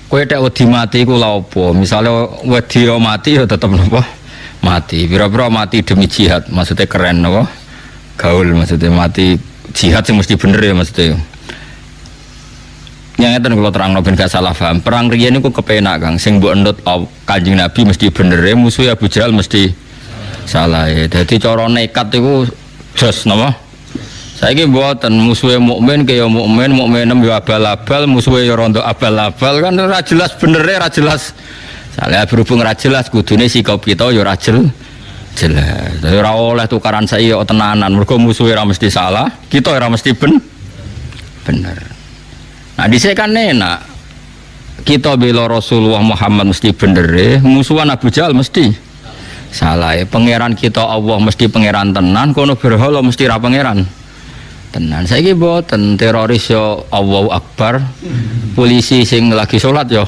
Kowe tek wedi mati iku lha apa? Misale wedi mati ya tetep napa? Mati. Pira-pira mati demi jihad, maksudnya keren napa? Gaul maksudnya mati jihad sing mesti bener ya maksudnya. Yang ngeten kula terangno ben gak salah paham. Perang riyen niku kepenak Kang, sing mbok endut Kanjeng Nabi mesti bener, musuh Abu Jahal mesti salah. Dadi cara nekat iku jos napa? Saiki mboten musuhe mukmin kaya mukmin, mukminem yo abal-abal, musuhe yo rondo abal-abal kan ora jelas benere, ora jelas. Salah berhubung ora jelas kudune sikap kita yo ora jelas. Dadi ora oleh tukaran saiki yo tenanan, mergo musuhe ora mesti salah, kita ora mesti bener. Nah dhisik kan enak. Kita bela Rasulullah Muhammad mesti bener, musuhan Abu Jahal mesti salah. Pangeran kita Allah mesti pangeran tenan, kono berhala mesti ra pangeran tenan. Saiki mboten teroris yo Allahu Akbar, polisi sing lagi salat yo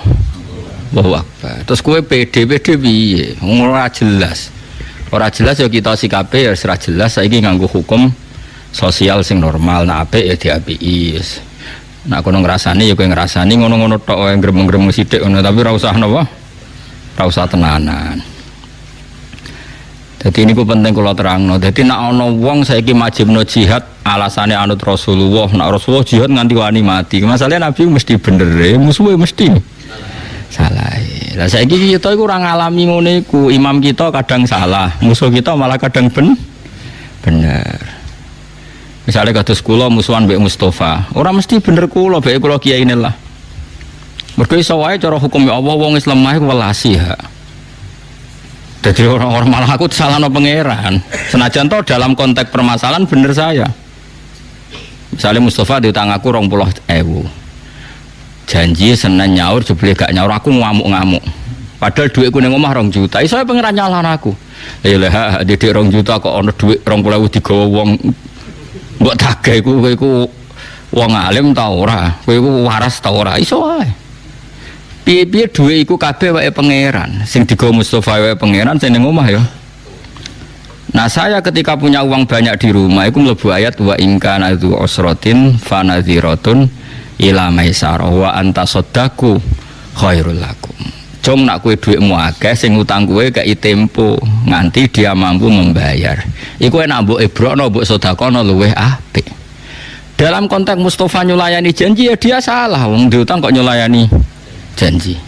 Allahu Akbar. Terus kowe PD piye? Ora jelas. Ora jelas yo kita sikape ya ora jelas. Saiki nganggo hukum sosial sing normal, nek apik ya diapiki. Nek kono ngrasani ya kowe ngrasani ngono-ngono tok wae gremeng-gremeng sithik ngono, tapi ora usah napa? Ora usah tenanan. Jadi ini penting kalau terangno. Jadi nak ono wong saiki majibno jihad alasannya anut Rasulullah. Nak Rasulullah jihad nganti wani mati. Masalahnya Nabi mesti bener, musuhnya mesti salah. Lah saiki kita iku ora ngalami ngono iku. Imam kita kadang salah, musuh kita malah kadang bener. Misalnya kados kula musuhan mbek Mustafa, ora mesti bener kula, mbek kula kiai lah. Mergo iso wae cara hukum Allah wong Islam mah iku welasi ha. Jadi orang-orang malah aku salah no pangeran. Senajan toh dalam konteks permasalahan bener saya. Misalnya Mustafa diutang aku 20.000. Janji Senin nyaur jebule gak nyaur aku ngamuk-ngamuk. Padahal duitku ning omah 2 juta. Iso pangeran nyalahno aku. Lah didik 2 juta kok ana duit 20.000 digawa wong mbok tagih iku wong alim ta ora? Kowe iku waras ta ora? Iso wae. Piye-piye duwe iku kabeh wae pangeran. Sing digo Mustofa wae pangeran sing ning omah ya. Nah, saya ketika punya uang banyak di rumah iku mlebu ayat wa in kana dzu usratin fanadhiratun ila maisarah wa anta saddaqu khairul lakum. Jong nak kowe dhuwitmu akeh sing utang kowe kei tempo nganti dia mampu membayar. Iku enak mbok ebrokno mbok sedekahno luweh apik. Dalam konteks Mustofa nyulayani janji ya dia salah, wong diutang kok nyulayani janji.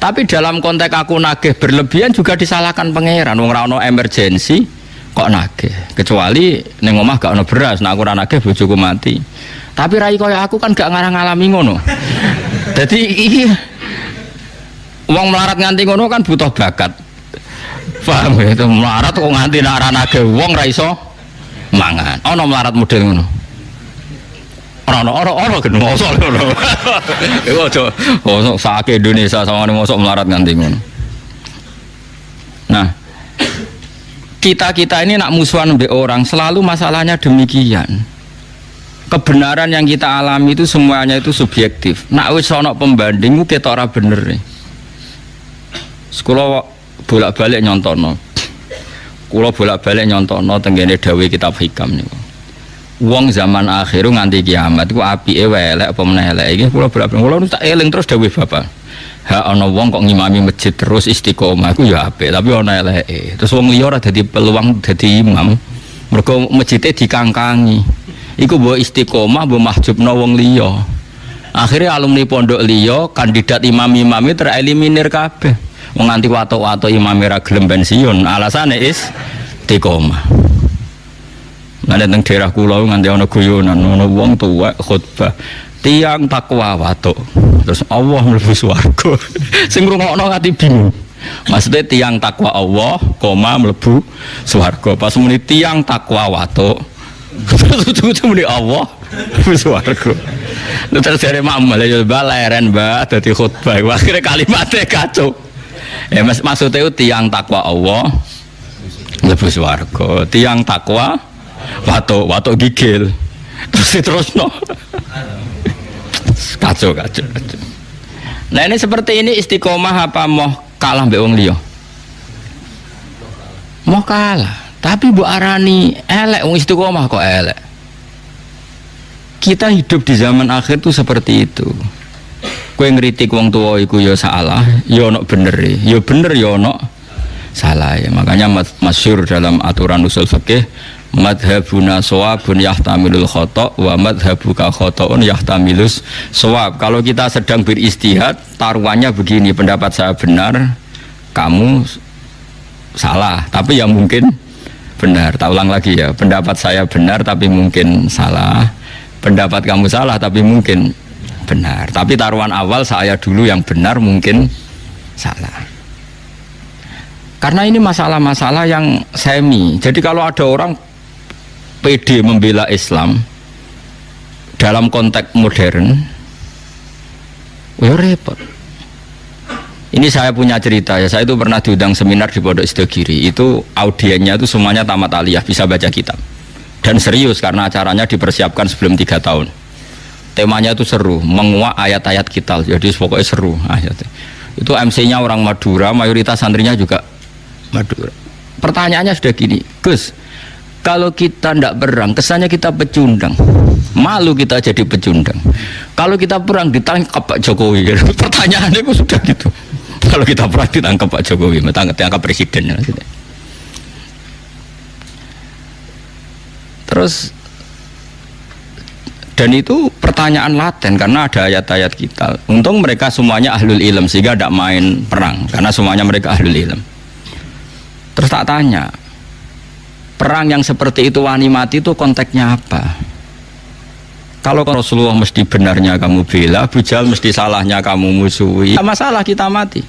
Tapi dalam konteks aku nagih berlebihan juga disalahkan pangeran. Wong ora ono emergensi kok nagih. Kecuali ning omah gak ono beras, nek aku ora nagih bojoku mati. Tapi rai kaya aku kan gak ngarang ngalami ngono. Dadi iki wong melarat nganti ngono kan butuh bakat. Paham ya? Itu melarat kok nganti nek ora nagih wong ra iso mangan. Ono melarat model ngono. Orang kan mosok ngono. Iku aja mosok sak Indonesia sawangane mosok melarat nganti ngono. Nah, kita ini nak musuhan mbek orang selalu masalahnya demikian. Kebenaran yang kita alami itu semuanya itu subjektif. Nak wis ana pembanding ku ketok ora bener. Sekolah bolak-balik nyontono. Kula bolak-balik nyontono tenggene dawuh kitab hikam niku. Wong zaman akhir nganti kiamat iku apike wae elek apa meneh elek iki kula bolak-balik kula tak eling terus dawuh Bapak. Ha ana wong kok ngimami masjid terus istiqomah iku ya apik tapi ana eleke. Terus wong liya ora dadi peluang dadi imam. Mergo masjide dikangkangi. Iku mbok istiqomah mbok mahjubno wong liya. Akhirnya alumni pondok liya kandidat imam-imame tereliminir kabeh. Wong nganti watuk-watuk imame ra gelem pensiun alasane istiqomah. Ada teng daerah kula nganti ana guyonan ana wong tuwek khutbah tiang takwa watuk terus Allah mlebu swarga sing ngrungokno ati bingung maksudnya tiang takwa Allah koma mlebu swarga pas muni tiang takwa watuk terus muni Allah mlebu swarga terus dari mamal ya baleren mbak dadi khutbah akhirnya kalimatnya kacau maksudnya itu tiang takwa Allah mlebu swarga tiang takwa watuk gigil terus no kacau. Nah ini seperti ini istiqomah apa mau kalah mbek wong liya? Mau kalah, tapi mbok arani elek wong istiqomah kok elek. Kita hidup di zaman akhir itu seperti itu. Kowe ngritik wong tuwa iku ya salah, ya ono benere, ya bener ya ono salah. Makanya masyhur dalam aturan usul fikih, madhabuna shawabun yahtamilul khata' wa madhabuka khata'un yahtamilus shawab. Kalau kita sedang beristihad, taruhannya begini, pendapat saya benar, kamu salah, tapi ya mungkin benar. Tak ulang lagi ya, pendapat saya benar tapi mungkin salah, pendapat kamu salah tapi mungkin benar. Tapi taruhan awal saya dulu yang benar, mungkin salah. Karena ini masalah-masalah yang semi. Jadi kalau ada orang PD membela Islam dalam konteks modern, ya repot. Ini saya punya cerita ya. Saya itu pernah diundang seminar di Pondok Sidogiri. Itu audiennya itu semuanya tamat aliyah, bisa baca kitab. Dan serius karena acaranya dipersiapkan sebelum 3 tahun. Temanya itu seru, menguak ayat-ayat kita. Jadi pokoknya seru ayatnya. Itu MC-nya orang Madura, mayoritas santrinya juga Madura. Pertanyaannya sudah gini, Gus, kalau kita tidak perang, kesannya kita pecundang. Malu kita jadi pecundang. Kalau kita perang ditangkap Pak Jokowi. Pertanyaannya itu sudah gitu. Kalau kita perang ditangkap Pak Jokowi, ditangkap presiden. Terus, dan itu pertanyaan laten karena ada ayat-ayat kita. Untung mereka semuanya ahlul ilm sehingga tidak main perang karena semuanya mereka ahlul ilm. Terus tak tanya, perang yang seperti itu wani mati itu konteksnya apa? Kalau Rasulullah mesti benarnya kamu bela, Abu Jahal mesti salahnya kamu musuhi. Tidak masalah kita mati.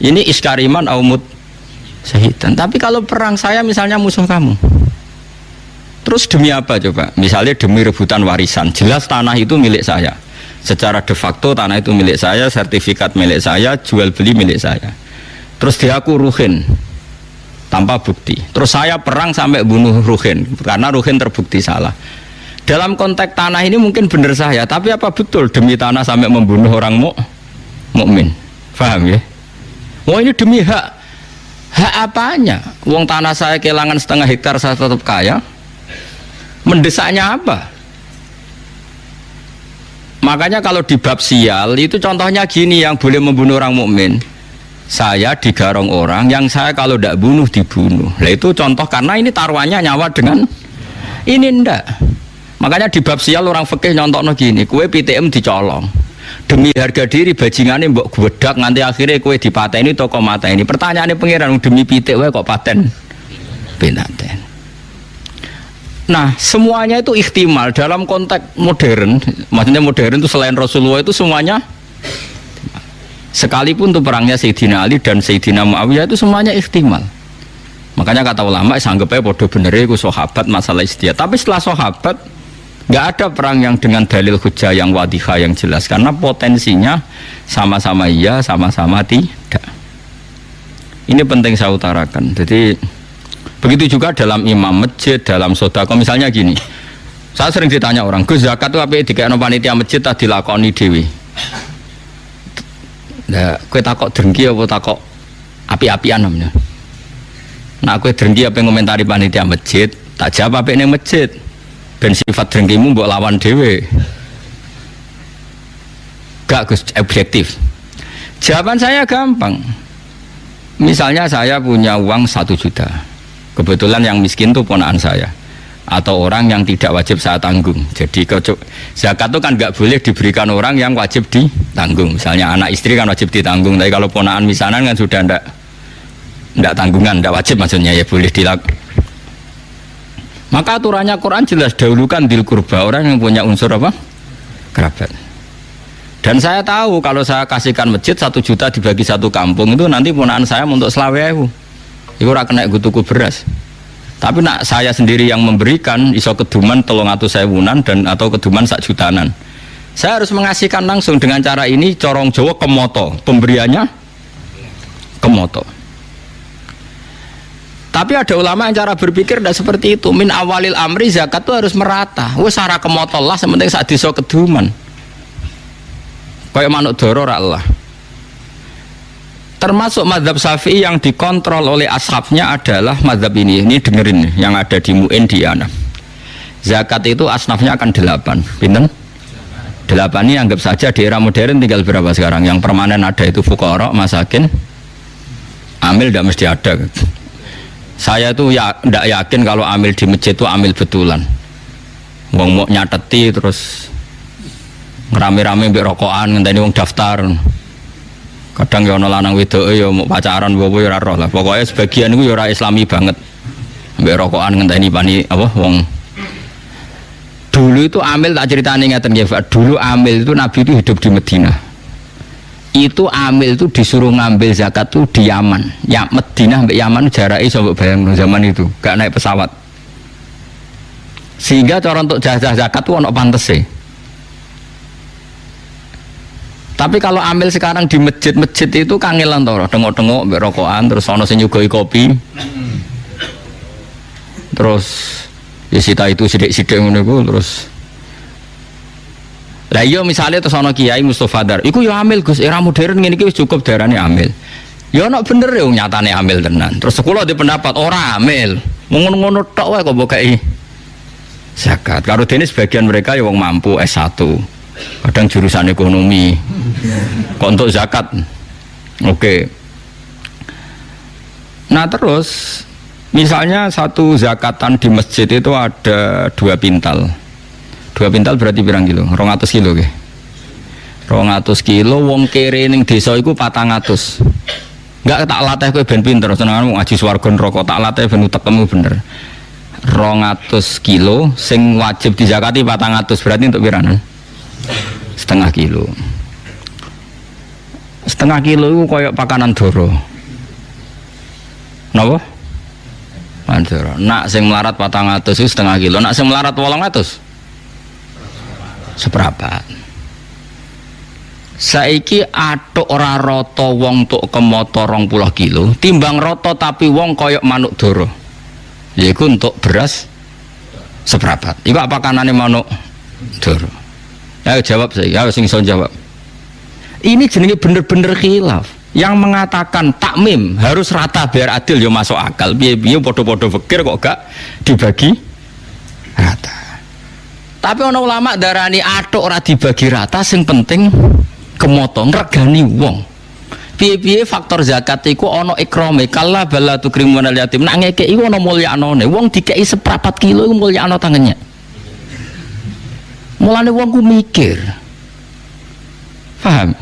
Ini iskariman aumut syahidan. Tapi kalau perang saya misalnya musuh kamu, terus demi apa coba? Misalnya demi rebutan warisan. Jelas tanah itu milik saya. Secara de facto tanah itu milik saya, sertifikat milik saya, jual beli milik saya. Terus dia aku ruhin tanpa bukti. Terus saya perang sampai bunuh ruhin karena ruhin terbukti salah. Dalam konteks tanah ini mungkin benar saya, tapi apa betul demi tanah sampai membunuh orang mukmin? Paham ya? Wah ini demi hak apanya? Wong tanah saya kehilangan setengah hektar saya tetap kaya. Mendesaknya apa? Makanya kalau di bab sial itu contohnya gini yang boleh membunuh orang mukmin. Saya digarong orang yang saya kalau tidak bunuh dibunuh. Nah itu contoh karena ini taruhannya nyawa dengan ini ndak. Makanya di bab sial orang fikih nyontokno gini, kue PTM dicolong. Demi harga diri bajingane mbok gwedak nganti akhirnya kue dipateni toko mata ini. Pertanyaannya pangeran demi pitik wae kok paten pinaten. Nah, semuanya itu ihtimal dalam konteks modern. Maksudnya modern itu selain Rasulullah itu semuanya sekalipun itu perangnya Sayyidina Ali dan Sayyidina Muawiyah itu semuanya ihtimal. Makanya kata ulama sanggepnya bodoh bener itu sahabat masalah istihad. Tapi setelah sahabat nggak ada perang yang dengan dalil hujah yang wadihah yang jelas karena potensinya sama-sama iya, sama-sama tidak. Ini penting saya utarakan. Jadi begitu juga dalam imam masjid, dalam sedekah. Misalnya gini, saya sering ditanya orang, Gus zakat itu apa dikene panitia masjid tak dilakoni dewi. Nah, kowe takok drengki apa takok api-apian namanya. Nah, kowe drengki apa ngomentari panitia masjid, tak jawab apik ning masjid. Ben sifat drengkimu mbok lawan dhewe. Gak Gus objektif. Jawaban saya gampang. Misalnya saya punya uang 1 juta. Kebetulan yang miskin itu ponakan saya atau orang yang tidak wajib saya tanggung. Jadi zakat itu kan nggak boleh diberikan orang yang wajib ditanggung. Misalnya anak istri kan wajib ditanggung, tapi kalau ponakan misanan kan sudah ndak tanggungan, ndak wajib maksudnya ya boleh dilakukan. Maka aturannya Quran jelas dahulukan dil kurba, orang yang punya unsur apa? Kerabat. Dan saya tahu kalau saya kasihkan masjid 1 juta dibagi 1 kampung itu nanti ponakan saya untuk selawehu. Itu ora kena tuku beras. Tapi nak saya sendiri yang memberikan iso keduman 300.000-an dan atau keduman 1 jutaan. Saya harus mengasihkan langsung dengan cara ini corong Jawa kemoto, pemberiannya kemoto. Tapi ada ulama yang cara berpikir tidak seperti itu. Min awalil amri zakat itu harus merata. Wes ora kemoto lah, sementing sak desa keduman. Kayak manuk doro ra Allah. Termasuk mazhab Syafi'i yang dikontrol oleh ashabnya adalah mazhab ini dengerin yang ada di Mu'in di Anam. Zakat itu asnafnya akan 8, pinten? 8. 8 ini anggap saja di era modern tinggal berapa sekarang? Yang permanen ada itu fuqara, masakin, amil tidak mesti ada. Saya tuh ya tidak yakin kalau amil di masjid itu amil betulan. Wong mau nyateti terus ngerame-rame mbek rokokan ngenteni wong daftar. Kadang ya ana lanang wedoke ya mau pacaran bobo ya ora roh lah. Pokoke sebagian iku ya ora islami banget. Mbek rokokan ngenteni pani apa wong. Dulu itu amil tak ceritani ngeten nggih, Pak. Dulu amil itu Nabi itu hidup di Madinah. Itu amil itu disuruh ngambil zakat tuh di Yaman. Ya Madinah mbek Yaman jarake coba bayang zaman itu, gak naik pesawat. Sehingga cara untuk jatah zakat tuh ono pantese. Tapi kalau ambil sekarang di masjid-masjid itu kangelan tau, tengok-tengok mbek rokokan terus ono sing nyugoi kopi. Terus ya sita itu sidik-sidik ngono iku terus. Lah iya misalnya terus ana Kiai Mustofa Dar, iku ya amil Gus, era modern ngene iki wis cukup darane amil. Ya ana bener ya nyatane amil tenan. Terus sekolah di pendapat ora amil. Ngono-ngono tok wae kok mbok kei zakat. Karo dene sebagian mereka ya wong mampu S1. Kadang jurusan ekonomi. Kok untuk zakat. Oke. Nah terus misalnya satu zakatan di masjid itu ada 2 pintal. 2 pintal berarti pirang kilo? 200 kilo ke? 200 kilo wong kere ning desa iku 400. Enggak tak latih kowe ben pinter, senenganmu ngaji swarga neraka, tak latih ben utekmu bener. 200 kilo sing wajib dizakati 400 berarti untuk piranan? Setengah kilo. Setengah kilo itu koyok pakanan doro. Napa? Mandoro. Nak sing melarat 400 itu setengah kilo, nak sing melarat 800 seprapat. Saiki atuk ora rata wong tuk kemoto 20 kilo, timbang rata tapi wong koyok manuk doro. Yaiku untuk beras seprapat. Iku apa kanane manuk doro? Ayo jawab saya, ayo sing iso jawab. Ini jenenge bener-bener khilaf. Yang mengatakan takmim harus rata biar adil ya masuk akal. Piye-piye padha-padha fikir kok gak dibagi rata. Tapi ana ulama darani atuk ora dibagi rata, sing penting kemoto ngregani wong. Piye-piye faktor zakat iku ana ikrame, kala bala tukrimun al yatim. Nek ngekeki iku ana mulyanane. Wong dikeki seprapat kilo iku mulyane tangannya. Mulane wong ku mikir. Paham?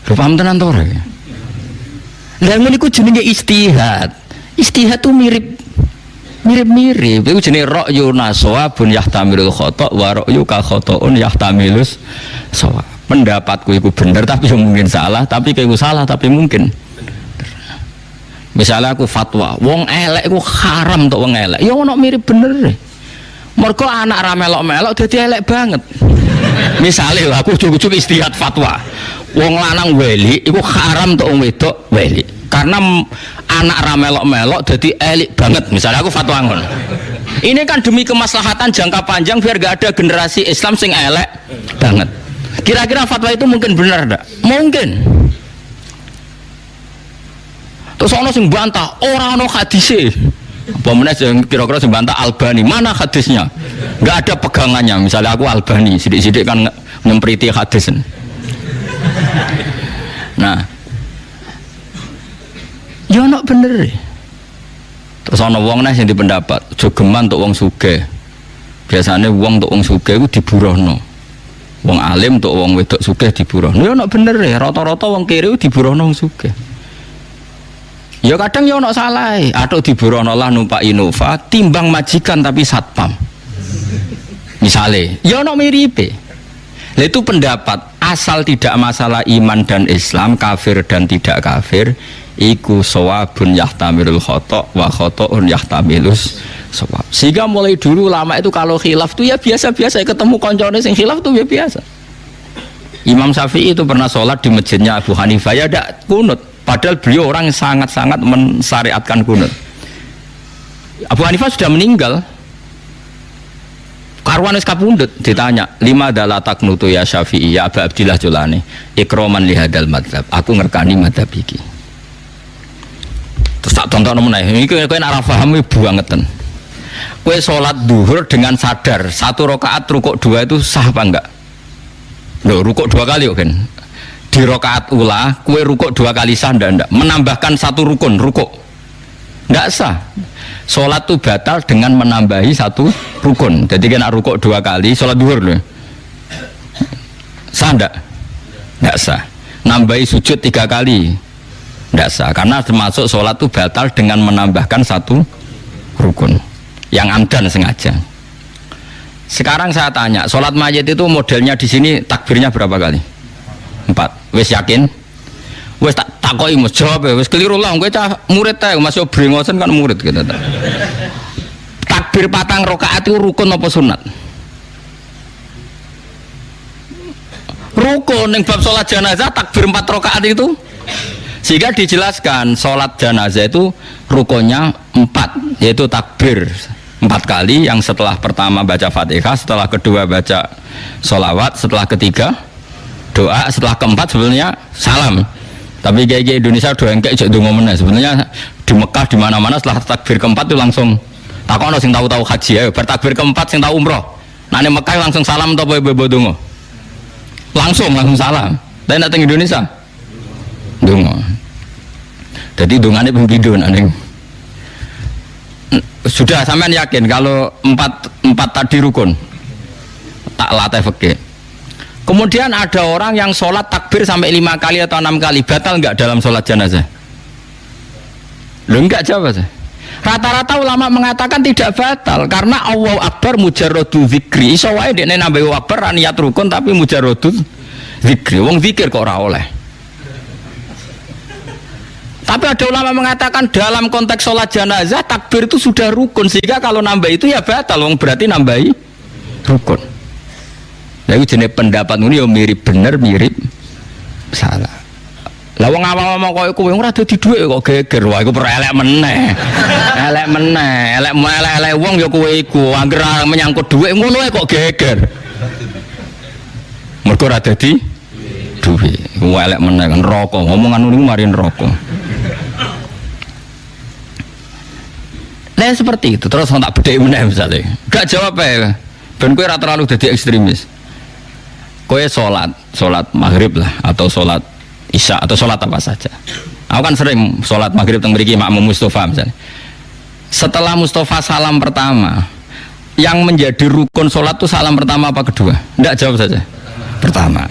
Paham tenan to ora? Lah ngene iku jenenge istihad. Istihad tuh mirip-mirip. Iku jenenge ra'yu nasawabun yahtamilul khata' wa ra'yu ka khata'un yahtamilus shawab. Pendapatku iku bener tapi mungkin salah, tapi kayakku salah tapi mungkin. Misalnya aku fatwa, wong elek iku haram tok wong elek. Ya ono mirip bener. Mergo anak ra melok-melok dadi elek banget. Misalnya aku cukup istihad fatwa. Wong lanang weli iku haram tok wong wedok weli. Karena anak ra melok-melok dadi elek banget. Misalnya aku fatwa ngono. Ini kan demi kemaslahatan jangka panjang biar gak ada generasi Islam sing elek banget. Kira-kira fatwa itu mungkin benar enggak? Mungkin. Terus ono sing bantah, ora ono hadise. Apa meneh sing kira-kira sing bantah Albani, mana hadisnya? Enggak ada pegangannya. Misalnya aku Albani, sidik-sidik kan nyempriti hadis. Nah. Ya ono bener. Terus ono wong neh sing dipendapat, jogeman untuk wong sugih. Biasane wong untuk wong sugih iku diburohno. Wong alim untuk wong wedok sugih diburohno. Ya ono bener ya, rata-rata wong kiri diburohno wong sugih. Ya kadang ya ono salah, atuk diburohno lah numpak Innova timbang majikan tapi satpam. Misale, ya ono miripe. Lah itu pendapat asal tidak masalah iman dan Islam, kafir dan tidak kafir, iku shawabun yahtamilul khata' wa khata'un yahtamilus shawab. Sehingga mulai dulu lama itu kalau khilaf tuh ya biasa-biasa, ketemu koncone sing khilaf tuh ya biasa. Imam Syafi'i itu pernah sholat di masjidnya Abu Hanifah ya ndak kunut, padahal beliau orang yang sangat-sangat mensyariatkan kunut. Abu Hanifah sudah meninggal. Karwan wis kapundhut ditanya, "Lima adalah taknutu ya Syafi'i ya Abu Abdillah Julani, ikroman lihadal madzhab." Aku ngerkani madzhab iki. Terus tak tonton meneh. Iki kowe nek ora paham iki bangetan. Kowe salat duhur dengan sadar 1 rakaat rukuk 2 itu sah apa enggak? Loh, rukuk 2 kali kan. Di rakaat ula kue rukuk 2 kali sah ndak menambahkan 1 rukun rukuk ndak sah. Sholat tuh batal dengan menambahi 1 rukun. Jadi kena rukuk 2 kali sholat duhur loh, sah ndak sah. Nambahi sujud 3 kali ndak sah, karena termasuk sholat tuh batal dengan menambahkan 1 rukun yang amdan sengaja. Sekarang saya tanya, sholat mayit itu modelnya di sini takbirnya berapa kali? 4. Wes yakin? Wes tak takoki Mas jawab ya, wes keliru lah, kowe cah murid ta, masih brengosen kan murid gitu ta. Takbir 4 rakaat itu rukun apa sunat? Rukun. Ning bab sholat jenazah takbir 4 rakaat itu, sehingga dijelaskan sholat jenazah itu rukunnya 4, yaitu takbir 4 kali, yang setelah pertama baca Fatihah, setelah kedua baca sholawat, setelah ketiga doa, setelah keempat sebenarnya salam. Tapi kayak Indonesia doa engkek jek donga meneh. Sebenarnya di Mekah di mana-mana setelah takbir keempat itu langsung takono sing tahu-tahu haji ya, bertakbir keempat sing tahu umroh. Nah, di Mekah langsung salam atau apa donga? Langsung salam. Tapi nek teng Indonesia donga. Jadi dongane pembidon aneh. Sudah sampean yakin kalau 4 tadi rukun? Tak latih fikih. Kemudian ada orang yang sholat takbir sampai 5 kali atau 6 kali, batal enggak dalam sholat jenazah? Lu enggak jawab sih. Rata-rata ulama mengatakan tidak batal karena Allahu Akbar mujarradu zikri. Iso wae dekne nambahi Allahu Akbar niat rukun tapi mujarradu zikri. Wong zikir kok ora oleh. Tapi ada ulama mengatakan dalam konteks sholat jenazah takbir itu sudah rukun, sehingga kalau nambah itu ya batal. Wong berarti nambahi rukun. Lalu jenis pendapat ini ya mirip bener mirip salah. Lah wong awam-awam kok kowe ora dadi dhuwit kok geger. Wah iku perelek meneh. Elek wong ya kowe iku anggere menyangkut dhuwit ngono kok geger. Mergo ora dadi dhuwit. Elek meneh kan neraka. Ngomongan niku mari neraka. Lah seperti itu terus tak bedheki meneh misale. Gak jawab ae. Ben kowe ora terlalu dadi ekstremis. Kowe sholat maghrib lah, atau sholat isya, atau sholat apa saja. Aku kan sering sholat maghrib teng mriki makmum Mustafa misalnya. Setelah Mustafa salam pertama, yang menjadi rukun sholat itu salam pertama apa kedua? Tidak, jawab saja. Pertama.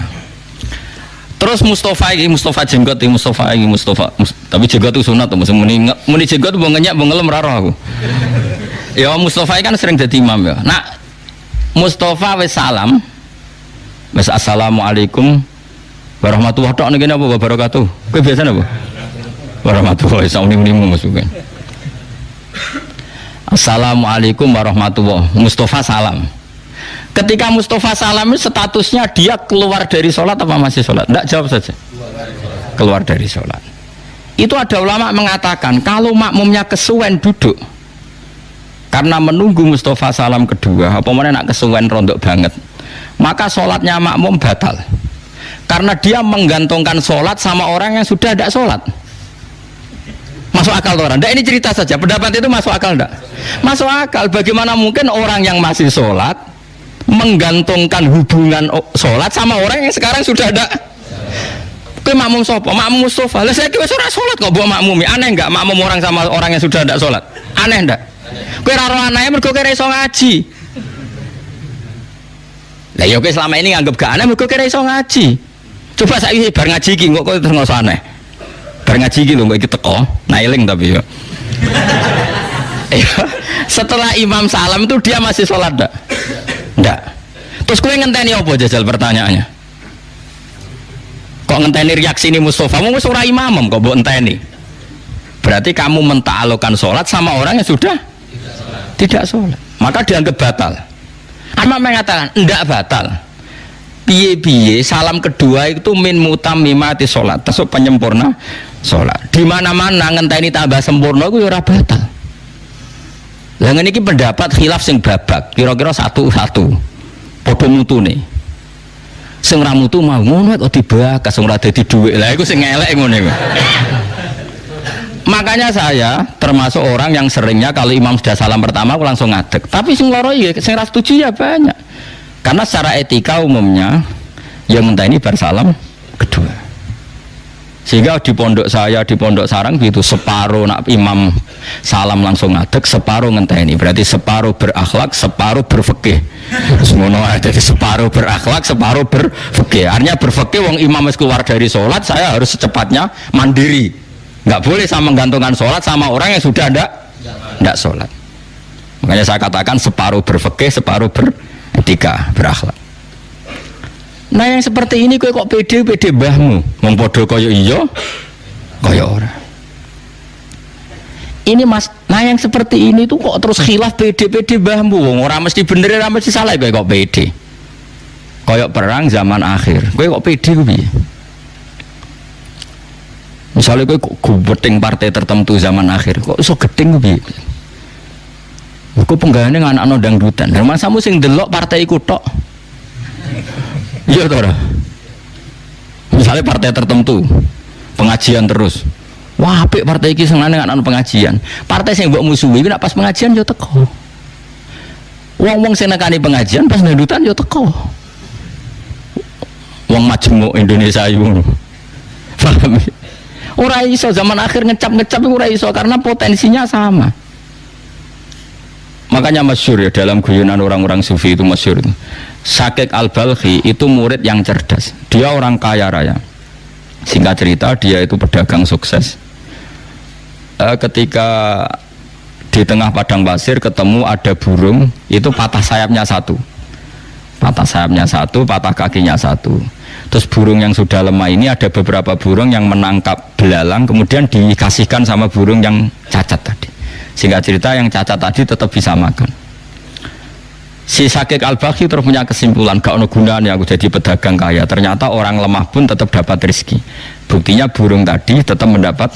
Terus Mustafa jenggot ini Mustafa. Tapi jenggot itu sunat tuh, muni jenggot mau ngenyak mau ngelem raro aku. Ya Mustafa kan sering jadi imam ya. Nah Mustafa wis salam. Mas assalamualaikum warahmatullahi wabarakatuh. Niki napa wabarakatuh? Kowe biasa napa? Warahmatullahi wabarakatuh. Assalamualaikum warahmatullahi. Mustafa salam. Ketika Mustafa salam statusnya dia keluar dari sholat apa masih sholat? Tidak, jawab saja. Keluar dari sholat. Itu ada ulama mengatakan kalau makmumnya kesuwen duduk karena menunggu Mustafa salam kedua, apa mana nak kesuwen rondok banget, maka sholatnya makmum batal karena dia menggantungkan sholat sama orang yang sudah tidak sholat. Masuk akal orang? Nah, ini cerita saja, pendapat itu masuk akal enggak? Masuk akal. Bagaimana mungkin orang yang masih sholat menggantungkan hubungan sholat sama orang yang sekarang sudah ada? Ke makmum sopo? Makmum Mustafa. Lah saya kira ora sholat kok bawa makmumi. Aneh enggak makmum orang sama orang yang sudah tidak sholat? Aneh enggak? Kowe ora ro aneh mergo kowe iso ngaji. Lah ya kowe selama ini nganggep gak aneh mergo kowe iso ngaji. Coba saiki bar ngaji iki kok kowe terus ngoso aneh. Bar ngaji iki lho kok iki teko, nailing tapi ya. Setelah imam salam itu dia masih sholat enggak? Enggak. Terus kowe ngenteni apa jajal pertanyaannya? Kok ngenteni reaksi ini Mustafa? Wong wis ora imam kok mbok enteni. Berarti kamu menta'allukan sholat sama orang yang sudah tidak sholat, maka dianggap batal. Amma mengatakan enggak batal. Piye-piye salam kedua itu min mutammimati sholat, termasuk penyempurna sholat. Di mana-mana ngenteni tambah sempurna itu ora batal. Lah ngene iki pendapat khilaf sing babak, kira-kira satu-satu. Padha mutune. Sing ra mutu mau ngono kok dibakas sing ora dadi dhuwit. Lah iku sing elek ngono iku. Makanya saya termasuk orang yang seringnya kalau imam sudah salam pertama aku langsung ngadeg. Tapi sing loro ya sing ra setuju ya banyak. Karena secara etika umumnya yang ngenteni bar salam kedua. Sehingga di pondok saya, di pondok sarang gitu, separuh nak imam salam langsung ngadeg, separuh ngenteni. Berarti separuh berakhlak, separuh berfikih. Semono jadi separuh berakhlak, separuh berfikih. Artinya berfikih wong imam wis keluar dari sholat, saya harus secepatnya mandiri. Nggak boleh sama menggantungkan sholat sama orang yang sudah ndak sholat. Makanya saya katakan separuh berfikih, separuh beretika, berakhlak. Nah yang seperti ini kok pede mbahmu wong padha kaya iya kaya ora. Ini mas, nah yang seperti ini tuh kok terus khilaf pede mbahmu wong ora mesti bener ora mesti salah kok pede. Kaya perang zaman akhir. Kowe kok pede ku piye? Misalnya kowe gubeting partai tertentu zaman akhir, kok iso gedeng ku piye? Kok penggane anak-anak dangdutan. Dan masamu sing delok partai iku tok. Iya toh, misalnya partai tertentu pengajian terus, wah apik partai iki senengane anak pengajian. Partai sing mbok musuhi nek pas pengajian yo teko. Wong-wong sing nekani pengajian pas ndutan yo teko. Wong majemuk Indonesia yo. Paham? Ora iso zaman akhir ngecap-ngecap ora iso karena potensinya sama. Makanya masyhur ya dalam guyonan orang-orang sufi itu masyhur. Syakik Al-Balkhi itu murid yang cerdas. Dia orang kaya raya. Singkat cerita dia itu pedagang sukses. Ketika di tengah padang pasir ketemu ada burung, itu patah sayapnya satu. Patah sayapnya satu, patah kakinya satu. Terus burung yang sudah lemah ini ada beberapa burung yang menangkap belalang kemudian dikasihkan sama burung yang cacat tadi. Singkat cerita yang cacat tadi tetap bisa makan. Si Syakik Al-Balkhi terus punya kesimpulan, gak ada gunanya aku jadi pedagang kaya. Ternyata orang lemah pun tetap dapat rezeki. Buktinya burung tadi tetap mendapat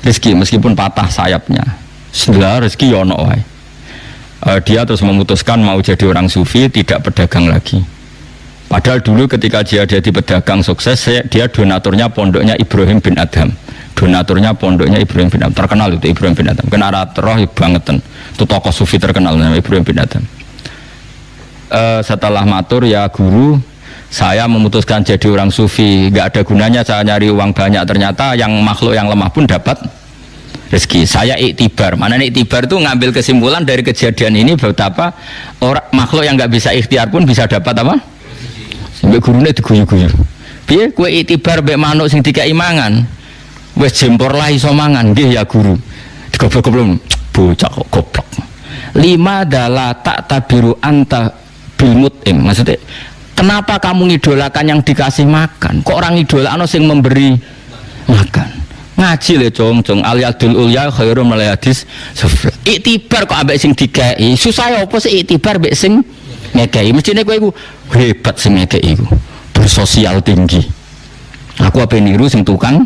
rezeki meskipun patah sayapnya. Setelah rezeki yono wae. Dia terus memutuskan mau jadi orang sufi, tidak pedagang lagi. Padahal dulu ketika dia jadi pedagang sukses, dia donaturnya pondoknya Ibrahim bin Adham. Donaturnya pondoknya Ibrahim bin Adham. Terkenal itu Ibrahim bin Adham. Kena roh bangetan. Itu tokoh sufi terkenal namanya Ibrahim bin Adham. Setelah matur ya guru, saya memutuskan jadi orang sufi, nggak ada gunanya saya nyari uang banyak, ternyata yang makhluk yang lemah pun dapat rezeki. Saya iktibar, mana iktibar itu ngambil kesimpulan dari kejadian ini betapa orang makhluk yang nggak bisa ikhtiar pun bisa dapat apa? Sampai gurunya diguyu-guyu. Piye kowe iktibar mbek manuk sing dikai mangan, wis jempor lah iso mangan, nggih ya guru. Digoblok-goblok bocah kok goblok. 5 adalah tak tabiru anta bilmutim, maksudnya kenapa kamu ngidolakan yang dikasih makan, kok orang idolakan sing memberi makan? Ngaji le cong aliyadul ulya khairum malayadis iktibar kok ambek sing dikai susah apa sih iktibar mbek sing ngekei, mestine kowe iku hebat sing ngekei iku bersosial tinggi, aku apa niru sing tukang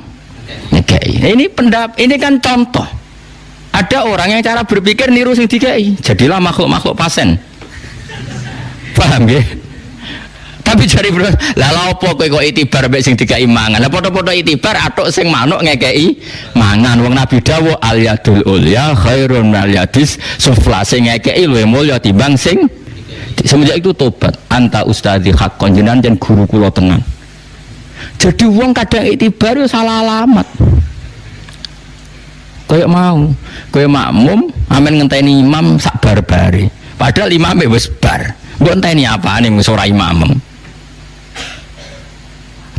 ngekei. Ini kan contoh ada orang yang cara berpikir niru sing dikai, jadilah makhluk-makhluk pasen. Paham ya? Tapi cari bro, lah apa kowe kok itibar mbek sing dikai mangan. Lah padha-padha itibar atuk sing manuk ngekei mangan. Wong Nabi dawuh al yadul ulya khairun minal yadis sufla, sing ngekei luwih mulya timbang sing. Semenjak itu tobat, anta ustadzi haqqon, jenengan jan guru kula tenan. Jadi wong kadang itibar yo salah alamat. Kayak mau, kayak makmum amen ngenteni imam sak bar-bare. Padahal imame wis bar. Mbok enteni apane wis ora imam.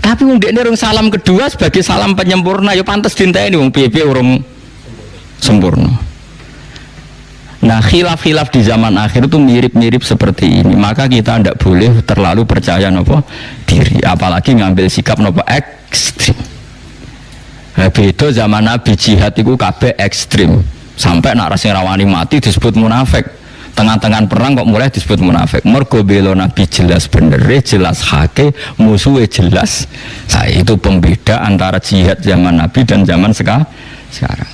Tapi wong dekne urung salam kedua sebagai salam penyempurna ya pantes dinteni wong piye-piye urung sempurna. Nah, khilaf-khilaf di zaman akhir itu mirip-mirip seperti ini. Maka kita tidak boleh terlalu percaya nopo diri, apalagi ngambil sikap nopo ekstrim. Beda zaman Nabi jihad itu kabeh ekstrim. Sampai nak rasing rawani mati disebut munafik. Tengah-tengah perang kok mulai disebut munafik. Mergo bela Nabi jelas bener, jelas hake, musuhnya jelas. Saya itu pembeda antara jihad zaman Nabi dan zaman sekarang.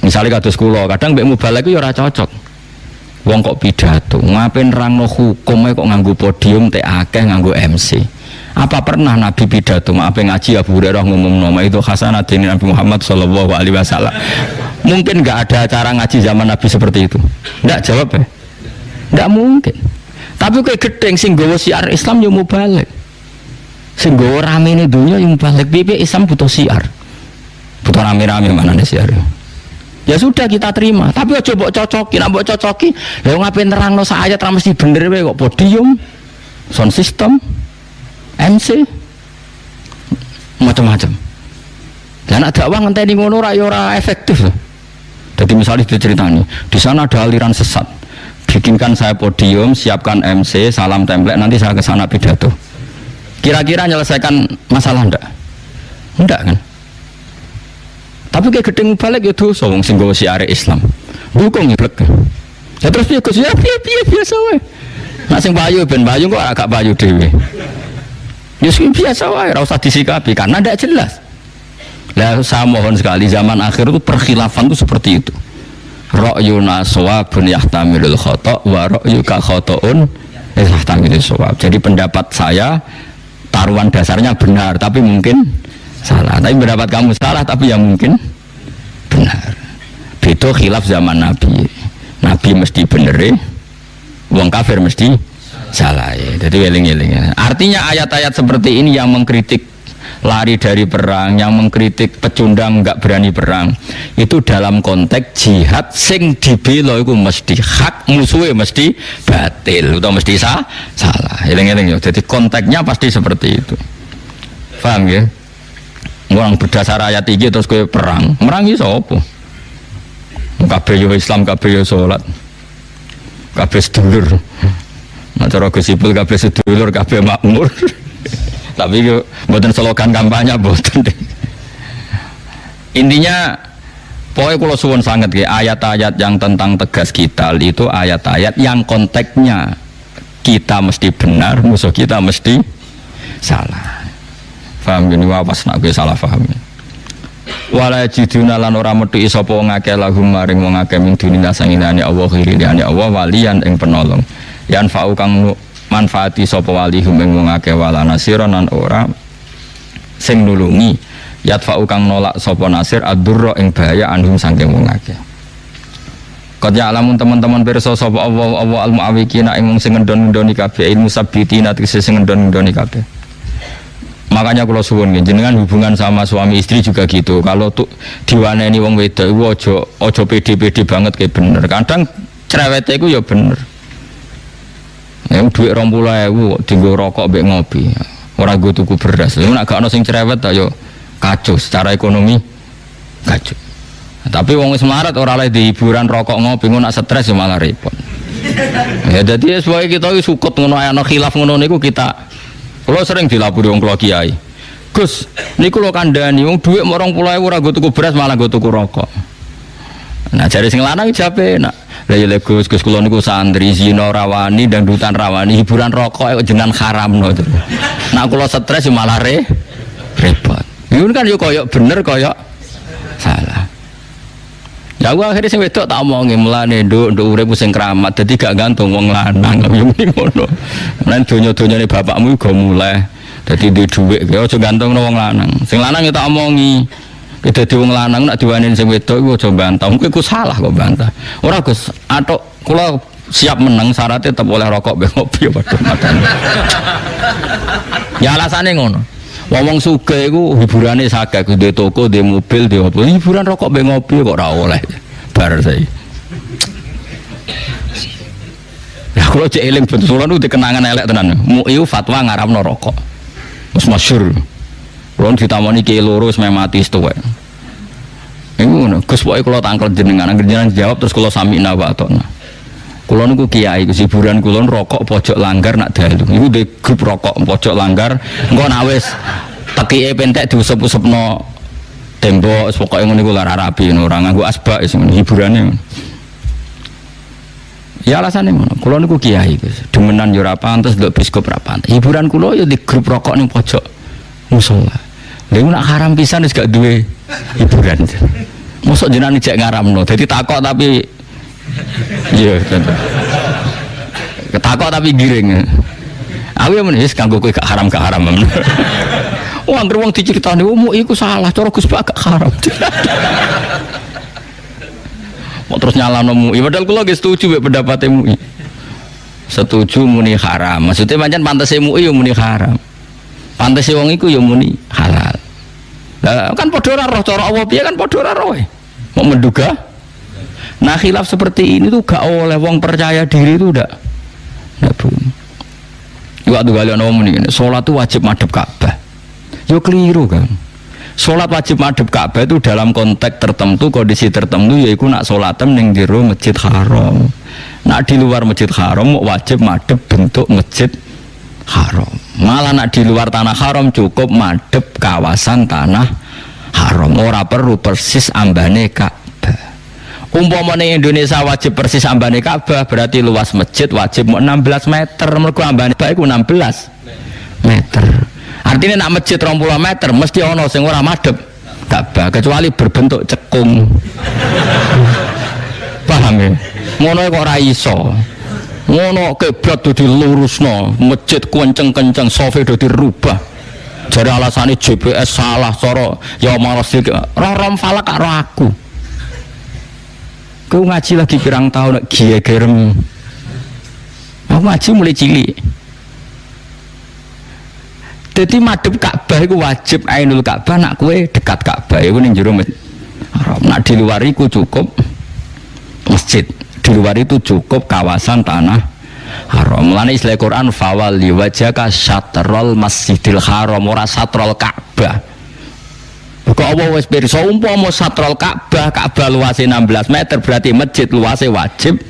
Misalnya kados kula, kadang mbek mubalek iku ya ora cocok. Wong kok pidato, ngapain rangno hukumnya kok nganggo podium teh akeh nganggo MC. Apa pernah Nabi pidato ngapain ngaji Abu Hurairah ngomong nama itu hasanah dini Nabi Muhammad sallallahu alaihi wasallam. Mungkin nggak ada acara ngaji zaman Nabi seperti itu. Nggak jawab ya? Nggak mungkin. Tapi kayak gedeng sing nggawa syiar Islam yo mubalek. Sing nggawa ramene dunya yang balik piye Islam butuh siar. Butuh rame-rame mana nih siar. Ya sudah kita terima, tapi aja mbok cocoki, nek mbok cocoki, lha ngapain nerangno sak ayat ra mesti bener wae kok podium, sound system, MC macam-macam. Dan nak dakwah ngenteni ngono ra ya ora efektif. Jadi misalnya diceritani, di sana ada aliran sesat. Bikinkan saya podium, siapkan MC, salam template, nanti saya ke sana pidato. Kira-kira menyelesaikan masalah ndak? Ndak kan? Tapi kayak gedeng balik ya dosa wong sing nggawa siare Islam. Dukung ngeblek. Ya terus piye Gus? Ya piye biasa wae. Nek sing payu ben payu kok agak payu dhewe. Ya sing biasa wae ora usah disikapi karena ndak jelas. Lah saya mohon sekali zaman akhir itu perkhilafan itu seperti itu. Ra'yuna shawabun yahtamilul khata' wa ra'yuka khata'un yahtamilul shawab. Jadi pendapat saya taruhan dasarnya benar tapi mungkin salah, tapi pendapat kamu salah tapi yang mungkin benar. Itu khilaf zaman Nabi. Nabi mesti bener, wong kafir mesti salah. Jadi eling-eling. Artinya ayat-ayat seperti ini yang mengkritik lari dari perang, yang mengkritik pecundang enggak berani perang, itu dalam konteks jihad sing dibela iku mesti hak, musuhnya mesti batil atau mesti salah. Eling-eling. Jadi konteksnya pasti seperti itu. Paham ya? Orang berdasar ayat 3 terus kowe perang. Merangi sapa? Kabeh yo Islam, kabeh yo salat. Kabeh sedulur. Nah cara Gus Ipul kabeh sedulur, kabeh makmur. Tapi yo mboten slogan kampanye mboten. Intinya pokoknya kalau suwun sangat ya, ayat-ayat yang tentang tegas kita itu ayat-ayat yang konteksnya kita mesti benar, musuh kita mesti salah. Paham gini wapas nak gue salah paham. Wala jiduna lan ora metu sapa ngake lahum maring wong akeh min dunia sangingane Allah khirine Allah walian ing penolong. Yan fa'u kang manfaati sapa walihum ing wong akeh wala nasiron lan ora sing nulungi. Yat fa'u kang nolak sapa nasir ad-durra ing bahaya anhum saking wong akeh. Qad ya'lamun teman-teman pirsa sapa Allah al-mu'awwiqina ing wong sing ngendon-ngendoni kabeh ilmu sabbitina tegese sing ngendon-ngendoni kabeh. Makanya kalau suwun jenengan hubungan sama suami istri juga gitu. Kalau tuh diwaneni wong wedok iku ojo pede-pede banget kayak bener. Kadang cerewete iku ya bener. Ya duit 20.000 dienggo rokok mbek ngopi. Ora nggo tuku beras. Nek gak ono sing cerewet ta yo kacau secara ekonomi kacau. Tapi wong wis melarat ora oleh di hiburan rokok ngopi ngono nak stres ya malah repot. Ya dadi sebagai kita iki sukut ngono ana khilaf ngono niku kita. Kalau sering dilapuri wong kula kiai, Gus, niku lho kandhani wong dhuwit 20.000 ora nggo tuku beras malah nggo tuku rokok. Nah jare sing lanang jape nak. Lah ya Gus kula niku santri zina rawani dangdutan rawani hiburan rokok kok jenengan haramno. Nak kula stres malah repot. Iku kan yo koyo bener koyo salah. Ya gua akhirnya sing wedok tak omongi mulane nduk urip sing keramat dadi gak gantung wong lanang yo ngono. Lan donya-donyane bapakmu go mulai dadi duwe dhuwit ya aja gantung wong lanang. Sing lanang ya tak omongi. Ki dadi wong lanang nak diwaneni sing wedok iku aja bantah. Kuwi ku salah kok bantah. Ora Gus, atok kula siap menang syaratnya tetep oleh rokok mbek ngopi ya padha makan. Ya alasane ngono. Wong sugih iku hiburane sakit, duwe toko, duwe mobil, duwe apa. Hiburan rokok mbek ngopi kok ora oleh. Bar sae. Ya kalau cek eling betul niku dikenangan elek tenan. MUI fatwa ngaramno rokok. Wis masyhur. Kulo ditamoni ki loro wis mati tuwek. Iku ngono, Gus pokoke kula tangkel jenengan, jenengan jawab terus kula samina wa atona. Kulo niku kiai, hiburan kulo rokok pojok langgar nak dalu. Iku di grup rokok pojok langgar, engko nak wis tekike pentek diusep-usepno tembok, pokoke ngono iku lara rapi ngono, ora nganggo asbak hiburane. Ya alasane ngono. Kulo niku kiai, Gus. Demenan yo ora pantes, nduk biskop ora pantes. Hiburan kulo yo di grup rokok ning pojok musala. Lha nak haram pisan wis gak duwe hiburan. Mosok jenengan ijek ngaramno. Dadi takok tapi iya, ketakok tapi giring. Aku yang menulis kanggo kowe gak haram. Wah, anggere wong diceritani wong iku salah, cara Gus Pak gak haram. Kok terus nyalano MUI, padahal kula nggih setuju mek pendapat MUI. Setuju muni haram. Maksudnya pancen pantese MUI yo muni haram. Pantes wong iku ya muni halal. Lah kan padha ora roh cara Allah piye kan padha ora roh. Mau menduga. Nah khilaf seperti ini tuh gak oleh wong percaya diri itu ndak boleh. Waktu kalian ngomong ini, sholat itu wajib madhep Ka'bah. Yo keliru kan. Sholat wajib madhep Ka'bah itu dalam konteks tertentu, kondisi tertentu, yaitu nak sholatem ning jero Masjid Haram. Nak di luar Masjid Haram wajib madhep bentuk Masjid Haram. Malah nak di luar tanah haram cukup madhep kawasan tanah haram. Ora perlu persis ambane Ka'bah. Umpamane Indonesia wajib persis ambane Ka'bah, berarti luas masjid wajib 16 meter. Mergo ambane bae ku 16 meter. Artinya nak masjid 20 meter mesti ono sing ora madhep Ka'bah kecuali berbentuk cekung. Paham ya? Ngono kok ora iso. Ngono kiblat do dilurusno, masjid kenceng-kenceng, sofe do dirubah. Jare alasane GPS salah cara ya malas iki. Rom falak karo aku. Kau ngaji lagi pirang tahun gegerem. Aku ngaji mulai cilik. Jadi madhep Ka'bah itu wajib ainul Ka'bah, nak kue dekat Ka'bah itu ning jero masjid. Nak di luar itu cukup masjid. Di luar itu cukup kawasan tanah haram. Mulane istilah Quran fawalli wajhaka syatrul masjidil haram, ora satrul Ka'bah. Kok Allah wis pirsa umpama satrul Ka'bah, Ka'bah luasnya 16 meter berarti masjid luasnya wajib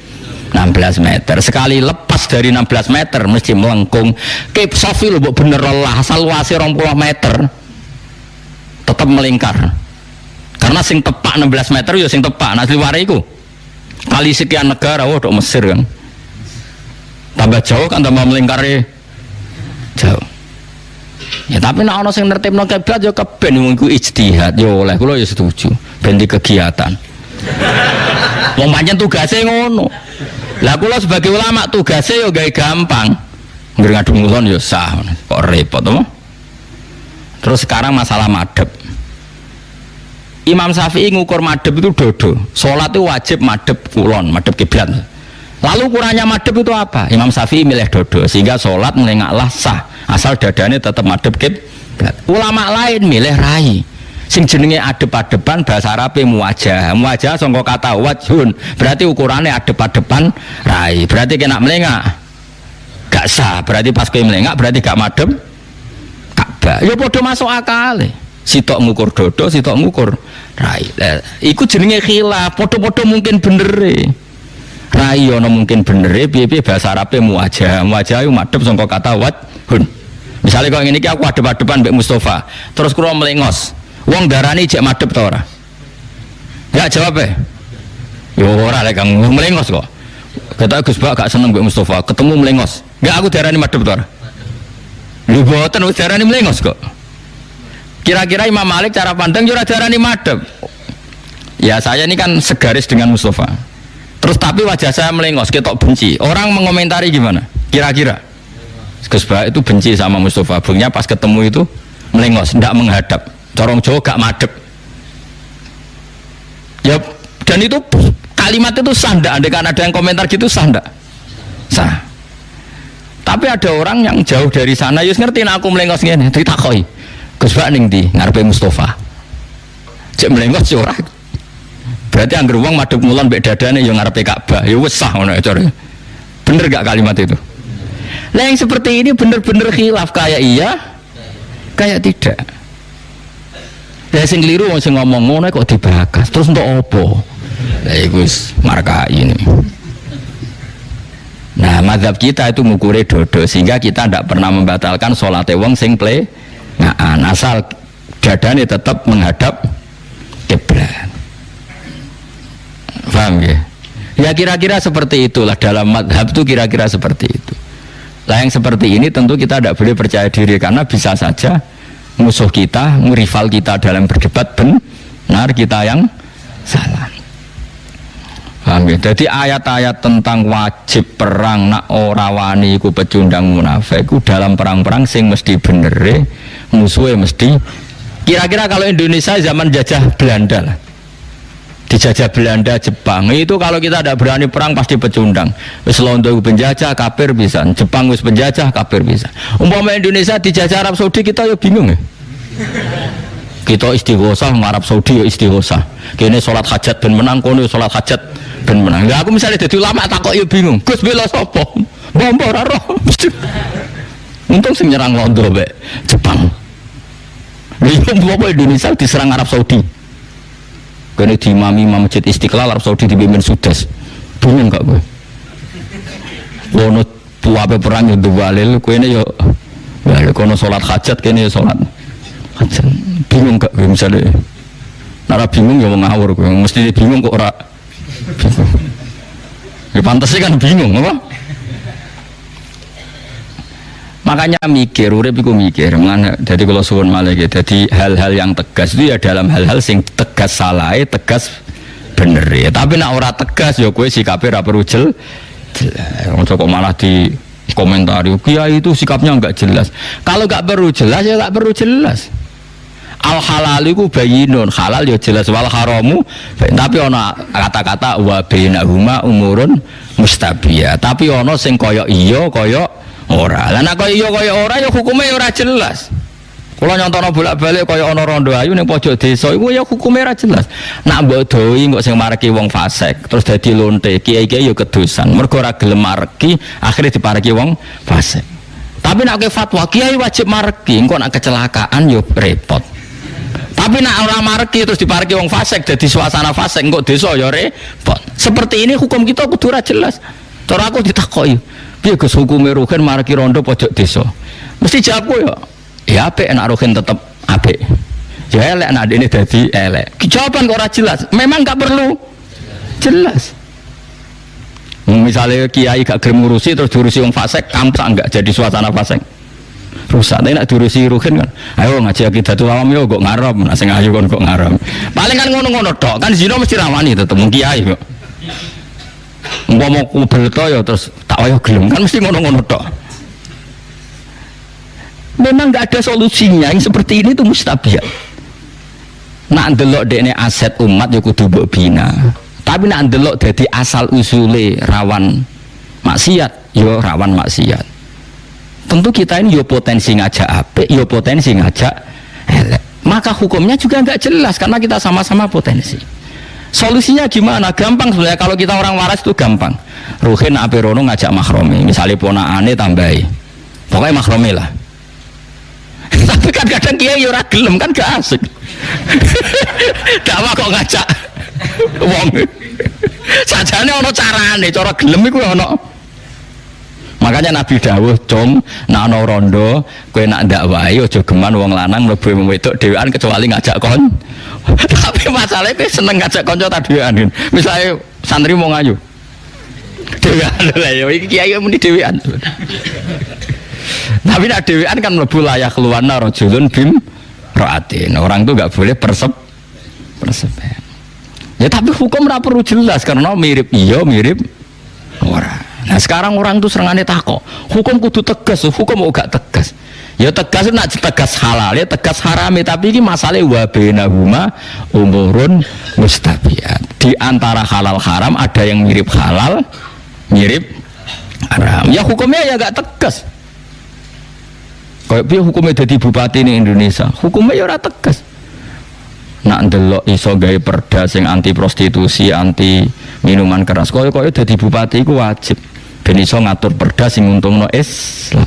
16 meter. Sekali lepas dari 16 meter mesti melengkung. Kip Sofi lho mbok bener lah, asal luasnya 20 meter tetap melingkar. Karena sing tepak 16 meter ya sing tepak. Nah luar iku kali sekian negara, waduh Mesir kan. Tambah jauh kan tambah melingkari jauh. Ya tapi nek ana sing nertibno kiblat ya keben iku ijtihad ya oleh kula ya setuju ben di kegiatan. Wong pancen tugase ngono. Lah kula sebagai ulama tugase ya gawe gampang. Ngger ngadu ngulon ya sah kok repot to. Terus sekarang masalah madhep. Imam Syafi'i ngukur madhep itu dodo. Salat itu wajib madhep kulon, madhep kiblat. Lalu ukurannya madhep itu apa? Imam Syafi'i milih dodo sehingga sholat melengaklah sah asal dadane tetap madhep kiblat. Ulama lain milih rai sing jenenge adep-adepan, bahasa Arabe muwajah. Muwajah sangka kata wajhun, berarti ukurannya adep-adepan rai. Berarti kena melengak gak sah, berarti pas kowe melengak berarti gak madhep Ka'bah. Ya padha masuk akal. Sitok ngukur dodo, sitok ngukur rai. Iku jenenge khilaf, padha-padha mungkin bener. Rai ono mungkin bener piye-piye bahasa Arabe muwajah. Muwajah iku madhep sangka kata wajhun. Misalnya kalau ini aku adep-adepan Mbak Mustafa, terus kula melengos. Wong darani cek madhep ta ora? Ya jawab yo ora lek kang melengos kok. Kata Gus Bak gak seneng Mbak Mustafa, ketemu melengos. Enggak aku darani madhep ta ora? Lho boten wis darani melengos kok. Kira-kira Imam Malik cara pandang yo ora darani madhep. Ya saya ini kan segaris dengan Mustafa. Terus tapi wajah saya melengos, ketok benci. Orang mengomentari gimana? Kira-kira Gus Bak itu benci sama Mustafa. Buktinya pas ketemu itu melengos, tidak menghadap. Corong Jawa gak madep. Ya, dan itu kalimat itu sah ndak? Andaikan ada yang komentar gitu sah ndak? Sah. Tapi ada orang yang jauh dari sana, yus ngerti aku melengos ngene, ditakoi. Gus Bak ning ndi? Ngarepe Mustafa. Cek melengos yo ora. Berarti angger wong madhep ngulon mbek dadane yo ngarepe Ka'bah. Ya wis sah ngono cara. Bener gak kalimat itu? Lah yang seperti ini bener-bener khilaf, kayak iya, kayak tidak. Lah sing keliru wong sing ngomong ngono kok dibakas. Terus untuk opo? Lah iku wis marka ini. Nah, mazhab kita itu ngukure dodo sehingga kita tidak pernah membatalkan salate wong sing plengaan asal dadane tetap menghadap kiblat. Paham ya? Ya kira-kira seperti itulah dalam mazhab itu kira-kira seperti itu. Lah yang seperti ini tentu kita tidak boleh percaya diri karena bisa saja musuh kita, rival kita dalam berdebat benar, kita yang salah. Paham ya? Jadi ayat-ayat tentang wajib perang nak ora wani iku pecundang munafik iku dalam perang-perang sing mesti bener musuhnya mesti. Kira-kira kalau Indonesia zaman jajah Belanda lah. dijajah Belanda, Jepang. Itu kalau kita tidak berani perang pasti pecundang. Wis londo penjajah kafir bisa, Jepang wis penjajah kafir bisa. Umpama Indonesia dijajah Arab Saudi kita ya bingung ya. Kita istighosah Arab Saudi ya istighosah. Kene salat hajat ben menang, kono salat hajat ben menang. Lah aku misalnya dadi ulama takok ya bingung. Gus bela sapa? Mbok ora roh. Untung sing nyerang londo mek Jepang. Lha umpama Indonesia diserang Arab Saudi. Kene diimami Imam Masjid Istiqlal Arab Saudi dipimpin Sudas. Bingung gak kowe? Wono puape perang yo duwalil, kowe ne yo ya kono salat hajat kene salat hajat. Bingung gak kowe misale? Nek bingung ya ngawur kowe, mesti bingung kok ora bingung. Ya pantes kan bingung apa? Makanya mikir, urip iku mikir. Jadi kalau suwun malih gitu, jadi hal-hal yang tegas itu ya dalam hal-hal sing tegas salah, tegas bener ya. Tapi nak ora tegas ya kowe sikape ra perlu jelas. Kok malah di komentari kiai itu sikapnya enggak jelas. Kalau enggak perlu jelas ya enggak perlu jelas. Al halal iku bayinun, halal ya jelas, wal haramu tapi ana kata-kata wa bainahuma umurun mustabiyah. Tapi ana sing kaya iya kaya ora. Lah nek kaya iya kaya ora ya hukume ora jelas. Kula nyontono bolak-balik kaya ana rondo ayu ning pojok desa iku ya hukume ora jelas. Nak mbok doi kok sing mareki wong fasik terus dadi lonte, kiai-kiai ya kedosan. Mergo ora gelem mareki, akhire dipareki wong fasik. Tapi nek fatwa kiai wajib mareki, engko nek kecelakaan ya repot. Tapi nek ora mareki terus dipareki wong fasik dadi suasana fasik engko desa ya repot. Seperti ini hukum kita kudu ora jelas. Cara aku ditakoki piye Gus hukume ruhin mareki rondo pojok desa? Mesti jawabku ya apik nek ruhin tetep apik. Ya elek nek dene dadi elek. Jawaban kok ora jelas. Memang enggak perlu jelas. Misalnya kiai gak gelem ngurusi terus diurusi wong fasik, kampak enggak jadi suasana fasik. Rusak. Tapi nek diurusi ruhin kan, ayo ngaji Aqidatul Awam yo kok ngarep, nek sing ayu kon kok ngarep. Paling kan ngono-ngono tok. Kan zina mesti rawani tetep wong kiai kok. Mau kubel to ya terus tak wayo gelem kan mesti ngono-ngono tok. Memang nggak ada solusinya yang seperti ini tuh mustabiat. Nak ndelok dekne aset umat ya kudu mbok bina. Tapi nak ndelok dadi asal usule rawan maksiat ya rawan maksiat. Tentu kita ini ya potensi ngajak apik, ya potensi ngajak elek. Maka hukumnya juga nggak jelas karena kita sama-sama potensi. Solusinya gimana? Gampang sebenarnya kalau kita orang waras itu gampang. Ruhin apirono ngajak mahrome, misalnya ponakane tambahi. Pokoknya mahrome lah. Tapi kan kadang kiai ora gelem kan gak asik. Dakwah kok ngajak wong. Sajane ana carane, cara gelem iku ana. Makanya Nabi dawuh, "Com, nek ana rondo, kowe nak ndakwahi aja geman wong lanang mlebu wedok dhewean kecuali ngajak kon." Tapi masalahnya kowe seneng ngajak kanca ta dhewean. Misale santri mau ngayu. Dhewean lha ya iki kiai muni dhewean. Tapi nak dhewean kan mlebu layak keluarna rajulun bim raatin. Orang tuh enggak boleh persepen. Ya tapi hukum ora perlu jelas karena mirip iya mirip ora. Nah sekarang orang tuh serangane takok, hukum kudu tegas, hukum kok gak tegas. Ya tegas nak tegas halal, ya tegas haram, tapi ini masalah wa bainahuma umurun mustabiat. Di antara halal haram ada yang mirip halal, mirip haram. Ya hukumnya ya gak tegas. Kayak piye hukumnya jadi bupati di Indonesia, hukumnya ya ora tegas. Nak ndelok iso gawe perda sing anti prostitusi, anti minuman keras. Koyo dadi bupati iku wajib ben iso ngatur perda sing untungno Islam.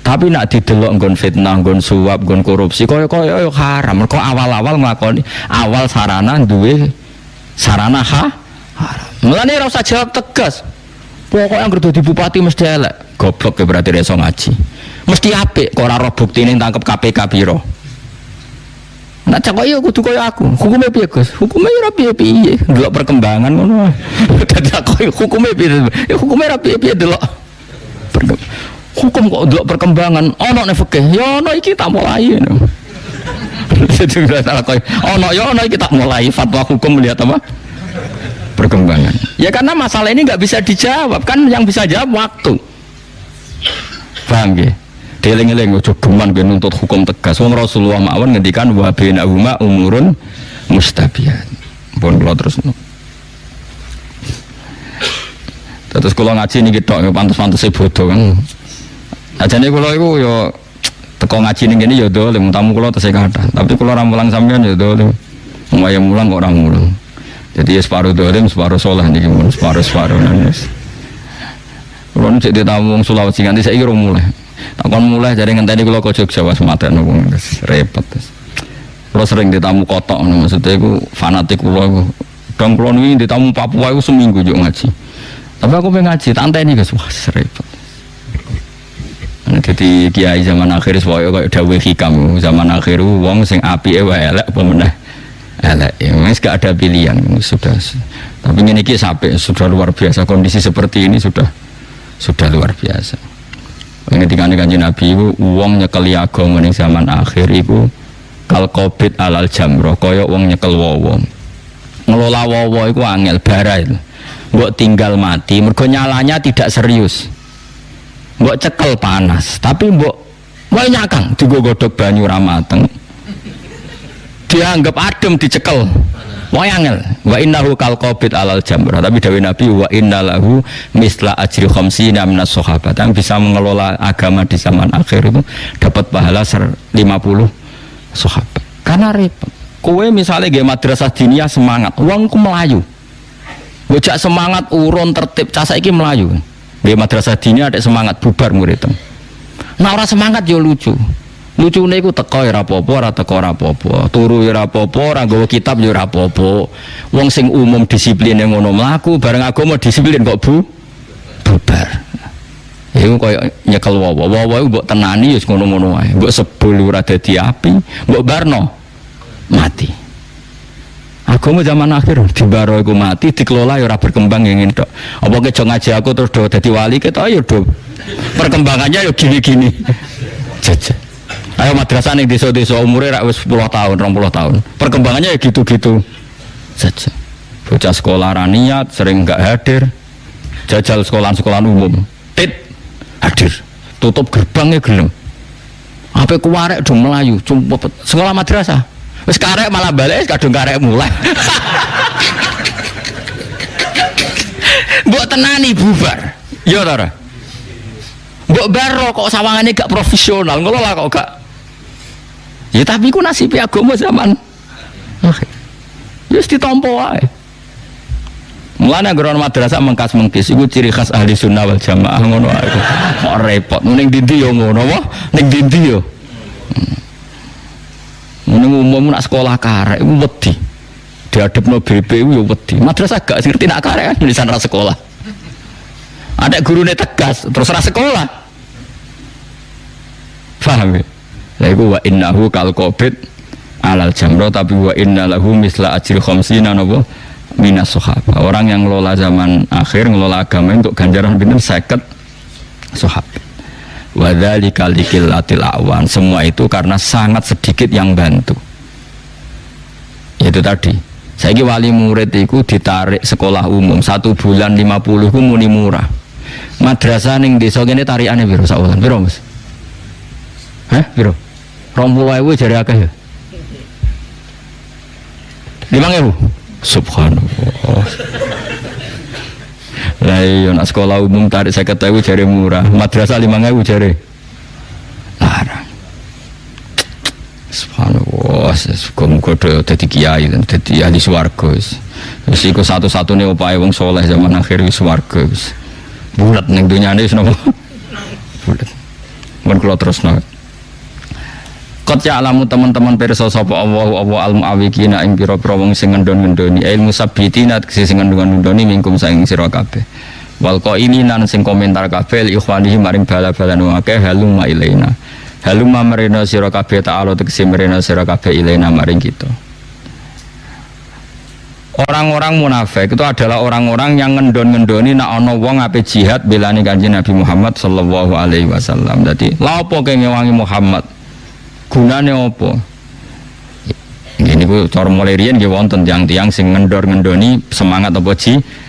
Tapi nak didelok nggon fitnah, nggon suap, nggon korupsi koyo haram. Mergo awal-awal nglakoni awal sarana duwe sarana haram. Mulane ora usah jawab tegas. Pokoknya anggere dadi bupati mesti elek. Goblok ya berarti iso ngaji. Mesti apik kok ora roh buktine tangkep KPK piro. Nak cakok iya kudu kaya aku. Hukumnya piye Gus? Hukumnya ora piye-piye. Delok perkembangan ngono. Dadi aku hukumnya piye? Ya hukumnya ora piye-piye delok. Hukum kok delok perkembangan. Ono nek fikih. Ya ono iki tak mulai. Jadi ora salah koyo. Ono ya ono iki tak mulai fatwa hukum lihat apa? Perkembangan. Ya karena masalah ini enggak bisa dijawab. Kan yang bisa jawab waktu. Paham nggih? Deleng-eleng ojo geman ben nuntut hukum tegas. Wong Rasulullah mawon ngendikan wa bainahuma umurun mustabiat. pun kula terusno. Terus kula ngaji niki tok pantes-pantese bodoh kan. Ajane kula iku yo teko ngaji ning kene yo dolim tamu kula tesih kathah. Tapi kula ora mulang sampean yo dolim. Wong mulang kok ora mulang. Jadi ya separuh dolim, separuh soleh niki separuh nangis. Kula nek ditamu wong Sulawesi nganti saiki ora mulai. Takon mulai jare ngenteni kula kok Jogja wis mateno wong repot. Kula sering ditamu kotok ngono maksudnya iku fanatik kula iku. Dong kula niki ditamu Papua iku seminggu yo ngaji. Tapi aku pengen ngaji, tak anteni guys, wah repot. Jadi kiai zaman akhir semuanya kayak dawuh hikam, zaman akhir wong sing apike wae elek apa meneh elek. Ya wis gak ada pilihan sudah. Tapi ini sampai sudah luar biasa, kondisi seperti ini sudah luar biasa. Ketika Kanjeng Nabi itu wong nyekeli agama ning zaman akhir iku kal qabid alal jamrah, kaya wong nyekel wawon. Ngelola wawa iku angel bara itu. Mbok tinggal mati, mergo nyalanya tidak serius. Mbok cekel panas, tapi mbok wae nyakang digodhog banyu ra mateng. Dianggap adem dicekel. Wae angel. Wa innahu kal qabid alal jamrah. Tapi dawuh Nabi wa innalahu misla ajri khamsina minas sahabat. Yang bisa mengelola agama di zaman akhir itu dapat pahala 50 sahabat. Karena repot. Kowe misalnya nggih madrasah diniyah semangat, wongku melayu. Bocah semangat urun tertib cah saiki melayu. Nggih madrasah diniyah ada semangat bubar murid. Nah ora semangat yo lucu. Lucune iku teko ora apa-apa, ora teko ora apa-apa. Turu ora apa-apa, ora nggawa kitab yo ora apa-apa. Wong sing umum disipline ngono mlaku, bareng agama disiplin kok bubar. Iku koyo nyekel wawa. Wawa iku mbok tenani yo ngono-ngono wae. Mbok sebul ora dadi api, mbok barno mati. Agama zaman akhir dibaro iku mati, dikelola ya ora berkembang ngene tok. Apa ke jo ngaji aku terus do dadi wali ketok ya do. Perkembangannya ya gini-gini. Jajah. Ayo madrasah ning desa-desa umure rak wis 10 tahun, 20 tahun. Perkembangannya ya gitu-gitu saja. Bocah sekolah ra niat, sering enggak hadir. Jajal sekolahan umum. Tit hadir. Tutup gerbangnya gelem. Ape kuwarek do melayu, cumpet sekolah madrasah. Wis karek malah balik kadung karek mulai. Mbok tenani bubar. Ya ta ora? Mbok baro kok sawangane gak profesional, ngelola kok gak. Ya tapi ku nasib agama zaman akhir. Wis ditampa wae. Mulane anggere madrasah mengkas-mengkis iku ciri khas ahli sunnah wal jamaah ngono ae. Kok repot. Ning ndi yo ngono apa? Ning ndi yo. Ning umum nak sekolah karek iku wedi. Diadepno BP iku yo wedi. Madrasah gak ngerti nak karek kan tulisan ra sekolah. Ada gurune tegas terus ra sekolah. Paham ya? Lah iku wa innahu kal qabid alal jamrah tapi wa innalahu misla ajri khamsina napa minas sahabat. Orang yang ngelola zaman akhir ngelola agama untuk ganjaran pinten 50 sahabat. Wa dzalika liqillatil awan. Semua itu karena sangat sedikit yang bantu. Itu tadi. Saiki wali murid itu ditarik sekolah umum 1 bulan 50 ku muni murah. Madrasah ning desa kene tarikane piro sak wulan? Piro, Mas? Hah? Piro? 20.000 jare akeh ya. 5.000. Subhanallah. Lah iya nak sekolah umum tarik 50.000 jare murah, madrasah 5.000 jare larang. Subhanallah, muga-muga dadi kiai dan dadi ahli swarga wis. Wis iku satu-satune upahe wong saleh zaman akhir wis swarga wis. Bulat ning dunyane wis napa? Bulat. Mun kula terusno. Qad ya'lamu teman-teman pirsa sapa Allah al-mu'awwiqina ing pira-pira wong sing ngendon-ngendoni ilmu sabitina sing ngendon-ngendoni mingkum saing sira kabeh. Wal qailinan sing komentar kabeh ikhwanihi maring bala-balan wong akeh halumma ilaina. Halumma marina sira kabeh ta'ala tegese marina sira kabeh ilaina maring kita. Orang-orang munafik itu adalah orang-orang yang ngendon-ngendoni nek ana wong ape jihad belani Kanjeng Nabi Muhammad sallallahu alaihi wasallam. Dadi lha opo kene wangi Muhammad? Gunane apa? Ini ku cara mulai riyen nggih wonten tiyang-tiyang sing ngendor-ngendoni semangat apa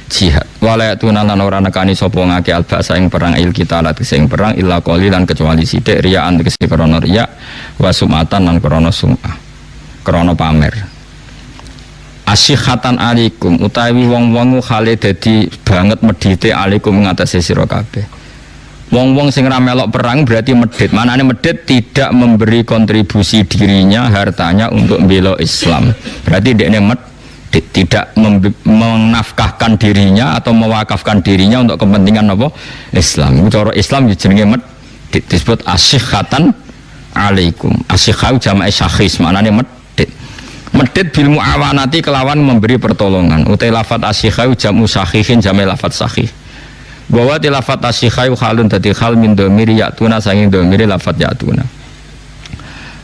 jihad. Wala tunalan ora nekani sapa ngake albasa ing perang kita lat sing perang illa qalilan kecuali sithik riyaan tegese krana riya wa sumatan lan krana sum'ah. Krana pamer. asyihatan alaikum utawi wong-wong khale dadi banget medite alaikum ngatasi sira kabeh. Wong-wong sing ra melok perang berarti medit. Manane medit tidak memberi kontribusi dirinya, hartanya untuk membela Islam. Berarti dekne medit tidak menafkahkan dirinya atau mewakafkan dirinya untuk kepentingan apa? Islam. Cara Islam jenenge medit disebut asyihatan alaikum. Asyihau jama'i syakhis manane medit. Medit bil muawanati kelawan memberi pertolongan. Utai lafat asyihau jamu syakhihin jama'i lafat syakih. Bahwa tilafat asyikhayu khalun dadi khal min domiri ya'tuna sanging domiri lafat ya'tuna.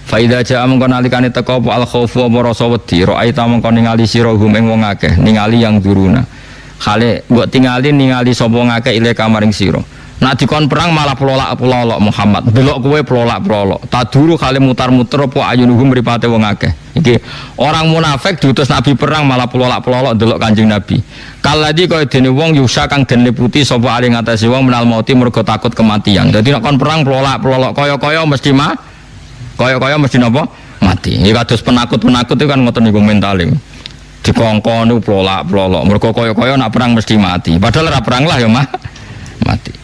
Faida ja'a mengko nalikane teka apa al khaufu apa rasa wedi ra'aita mengko ningali sira hum ing wong akeh ningali yang duruna. Khale mbok tingali ningali sapa ngakeh ile kamaring sira. Nak dikon perang malah pelolak-pelolok Muhammad. Delok kowe pelolak-pelolok. Taduru khale mutar-muter apa ayunuhum mripate wong akeh. Iki orang munafik diutus Nabi perang malah pelolak-pelolok delok Kanjeng Nabi. Kaladi kaya dene wong yusa kang den liputi sapa ali ngatasi wong menal mauti mergo takut kematian. Dadi nek kon perang pelolak-pelolok kaya-kaya mesti kaya-kaya mesti napa? Mati. Iki kados penakut-penakut itu kan ngoten niku mentale. Dikongkon niku pelolak-pelolok mergo kaya-kaya nak perang mesti mati. Padahal ora perang lah ya mati.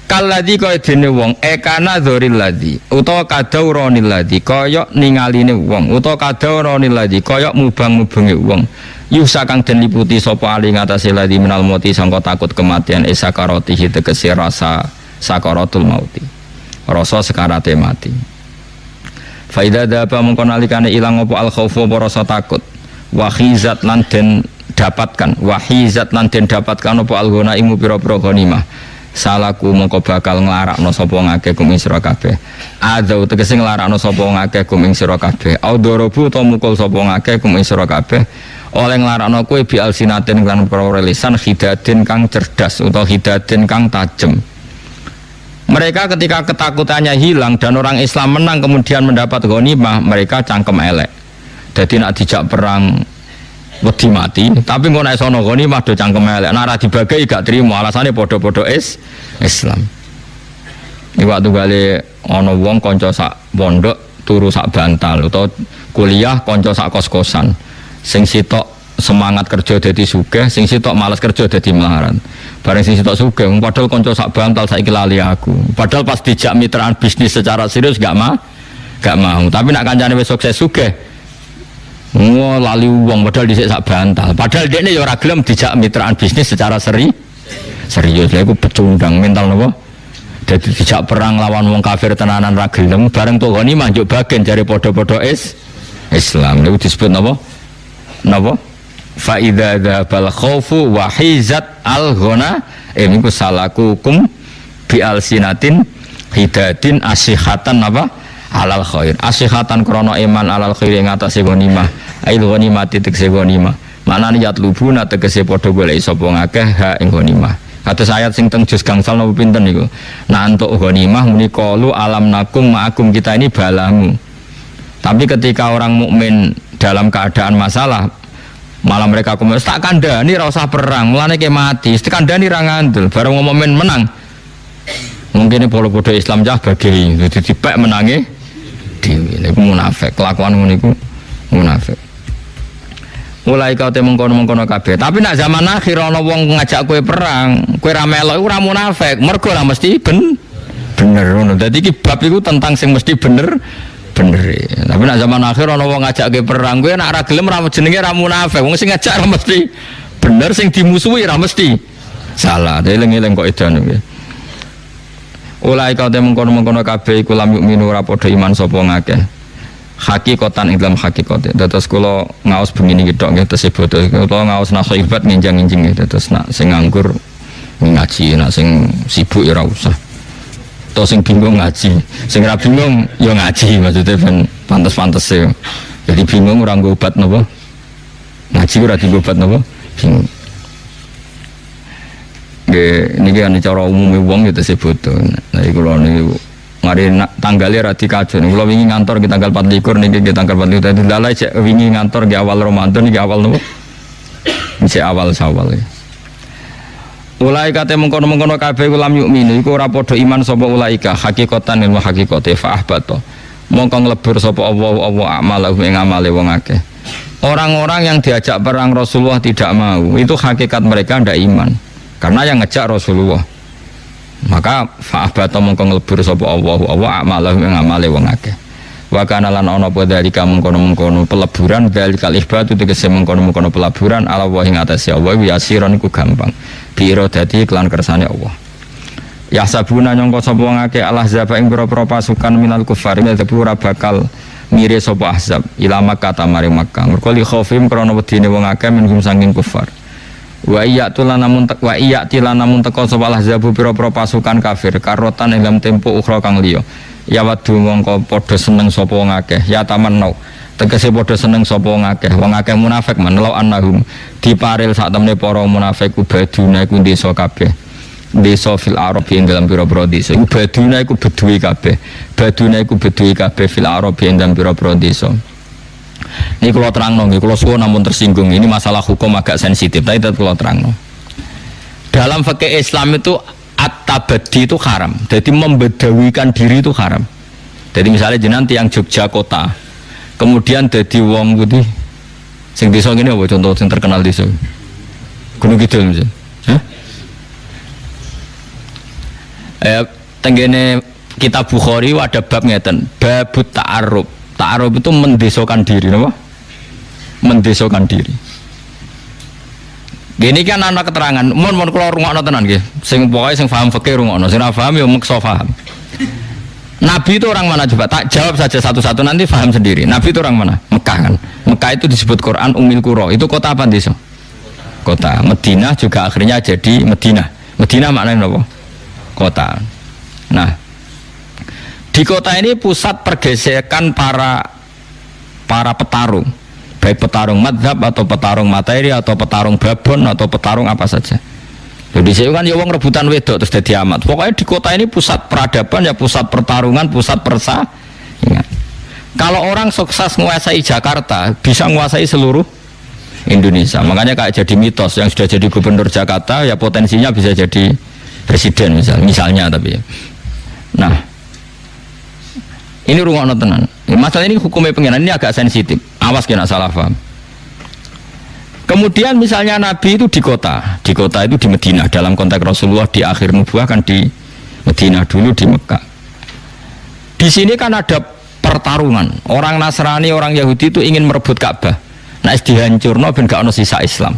Kaladi kaya dene wong ekana dzoril ladzi utawa kadauronil ladzi kaya ningaline wong utawa kadauronil ladzi kaya mubang-mubenge wong yusa kang den liputi sapa ali ngatasé ladzi minal mauti sangka takut kematian esakaratihi tegese rasa sakaratul mauti rasa sekarate mati. Faida daba mengko nalikane ilang apa al khaufu apa rasa takut wahizat lan den dapatkan wahizat lan den dapatkan apa al ghanaim pira-pira ghanimah salaku mongko bakal nglarakno sapa ngakeh kum ing sira kabeh. Adzau tegese nglarakno sapa ngakeh kum ing sira kabeh. Audorobu to mukul sapa ngakeh kum ing sira kabeh. Oleh nglarakno kowe bi alsinatin lan perkara lisan hidadin kang cerdas utawa hidadin kang tajem. Mereka ketika ketakutannya hilang dan orang Islam menang kemudian mendapat ghanimah, mereka cangkem elek. Jadi nak dijak perang wedi mati, tapi ngono nek sono ghanimah do cangkem elek. Nek ora dibagi gak trimo, alasane padha-padha Islam. Iki waktu gale ana wong kanca sak pondok turu sak bantal utawa kuliah kanca sak kos-kosan. Sing sitok semangat kerja dadi sugih, sing sitok malas kerja dadi melarat. Bareng sing sitok sugih, padahal kanca sak bantal saiki lali aku. Padahal pas dijak mitraan bisnis secara serius gak mau. Tapi nak kancane wis sukses sugih, lali uang padahal dhisik sak bantal. Padahal dekne ya ora gelem dijak mitraan bisnis secara serius. Lha iku pecundang mental napa? Dadi dijak perang lawan wong kafir tenanan ra gelem, bareng to ghanimah njuk bagian jare padha-padha Islam. Lha disebut napa? Fa idza dzabal khaufu wa hizat al ghana iku salakukum bi alsinatin hidatin asihatan apa? Alal khair. Asihatan krana iman alal khair ing atase ghanimah. Ail ghanimati tegese ghanimah. Manane yatlubuna tegese padha golek sapa ngakeh ha ing ghanimah. Kados ayat sing teng juz gangsal napa pinten niku. Nah entuk ghanimah muni qalu alam nakum ma'akum kita ini balamu. Tapi ketika orang mukmin dalam keadaan masalah malah mereka komen tak kandhani ra usah perang, mulane ke mati. Tak kandhani ra ngandel, bareng momen menang. Mungkin pola-pola Islam cah bagi dadi dipek menange dhewe. Niku munafik, kelakuan ngono niku munafik. Mulai kau mengkono-mengkono kabeh. Tapi nak zaman akhir ana wong ngajak kowe perang, kowe ra melok iku ora munafik, mergo ora mesti bener ngono. Dadi iki bab iku tentang sing mesti bener. Tapi nak zaman akhir ana wong ngajak kowe perang, kowe nek ora gelem ra jenenge ra munafik. Wong sing ngajak ra mesti bener, sing dimusuhi ra mesti salah. Eling-eling kok edan iki. Ulai kau mengkono-mengkono kabeh iku lam yu'minu ora padha iman sapa ngakeh. Hakikatan ing dalam hakikate. Dados kula ngaos begini tok nggih tesih bodoh. Kula ngaos nasihat ngenjang-enjing nggih dados nak sing nganggur ngaji, nak sing sibuk ya ora usah. To sing bingung ngaji, sing ora bingung ya ngaji, maksudnya ben pantes-pantese. Jadi bingung ora nggo obat napa? Ngaji ora dienggo obat napa? Bingung. Nggih niki kan cara umume wong ya tesih bodoh. Nah iki kula niku mari tanggale ra dikajon. Kula wingi ngantor ki tanggal 24 niki tanggal 24 dadi lalai cek wingi ngantor ki awal Ramadan niki awal napa? Cek awal Syawal. Ulaika te mengkono-mengkono kabeh ulam yukminu iku ora padha iman sapa ulaika hakikatan ilmu hakikate fa ahbata mongko nglebur sapa Allah amalahu ing amale wong akeh Orang-orang yang diajak perang Rasulullah tidak mau, itu hakikat mereka tidak iman. Karena yang ngejak Rasulullah. Maka fa'abata mongko nglebur sapa Allah amalahu ing amale wong akeh. Wa kana lan ana apa dalika mengkono-mengkono peleburan dalikal ihbatu tegese mengkono-mengkono peleburan ala wa ing atase Allah yasiron iku gampang. Biro dadi kelan kersane Allah. Ya sabuna nyangka sapa wong akeh al-ahzab ing pira-pira pasukan minal kufar ora bakal mire sapa ahzab ila Makkah tamare Makkah. Mergo li khaufim krana wedine wong akeh minhum saking kufar. Wa iya namun teko sapa ahzab pira-pira pasukan kafir karotan ing dalam tempo ukhra kang liya. Ya wadu mongko padha seneng sapa wong akeh ya tamannau tegese padha seneng sapa wong akeh munafik manlau annahum diparil sak temne para munafik ubaduna iku desa kabeh desa fil arab ing dalam pira-pira desa ubaduna iku beduwi kabeh fil arab ing dalam pira-pira desa. Ini kalau terangno nggih kula suwun namun tersinggung ini masalah hukum agak sensitif tapi tetap kula terangno. Dalam fikih Islam itu at-tabaddi itu haram. Jadi membedawikan diri itu haram. Jadi misalnya jenengan tiyang Jogja kota, kemudian dadi wong putih sing desa ngene apa contoh sing terkenal desa? Gunung Kidul misalnya. Tenggene kitab Bukhari ada bab ngeten, babut ta'arruf. Ta'arruf itu mendesokan diri, apa? Mendesokan diri. Gini kan anak keterangan, mon kalau rungokno tenan nggih. Sing pokoke sing paham fikih rungokno, sing ora paham ya meksa paham. Nabi itu orang mana coba? Tak jawab saja satu-satu nanti paham sendiri. Nabi itu orang mana? Mekah kan. Mekah itu disebut Quran Ummul Qura. Itu kota apa desa? Kota. Madinah juga akhirnya jadi Madinah. Madinah maknanya apa? Kota. Nah, di kota ini pusat pergesekan para petarung. Baik petarung madzhab atau petarung materi atau petarung babon atau petarung apa saja. Jadi saya kan ya wong rebutan wedok terus jadi amat. Pokoknya di kota ini pusat peradaban ya pusat pertarungan, pusat persaingan. Kalau orang sukses menguasai Jakarta, bisa menguasai seluruh Indonesia. Makanya kayak jadi mitos yang sudah jadi gubernur Jakarta ya potensinya bisa jadi presiden misalnya tapi ya. Nah, ini rungokno tenan. Masalah ini hukumnya pengiran ini agak sensitif. Awas kena salah paham. Kemudian misalnya Nabi itu di kota itu di Madinah. Dalam konteks Rasulullah di akhir nubuah kan di Madinah dulu di Mekah. Di sini kan ada pertarungan. Orang Nasrani, orang Yahudi itu ingin merebut Ka'bah. Nah, dihancurno ben gak ono sisa Islam.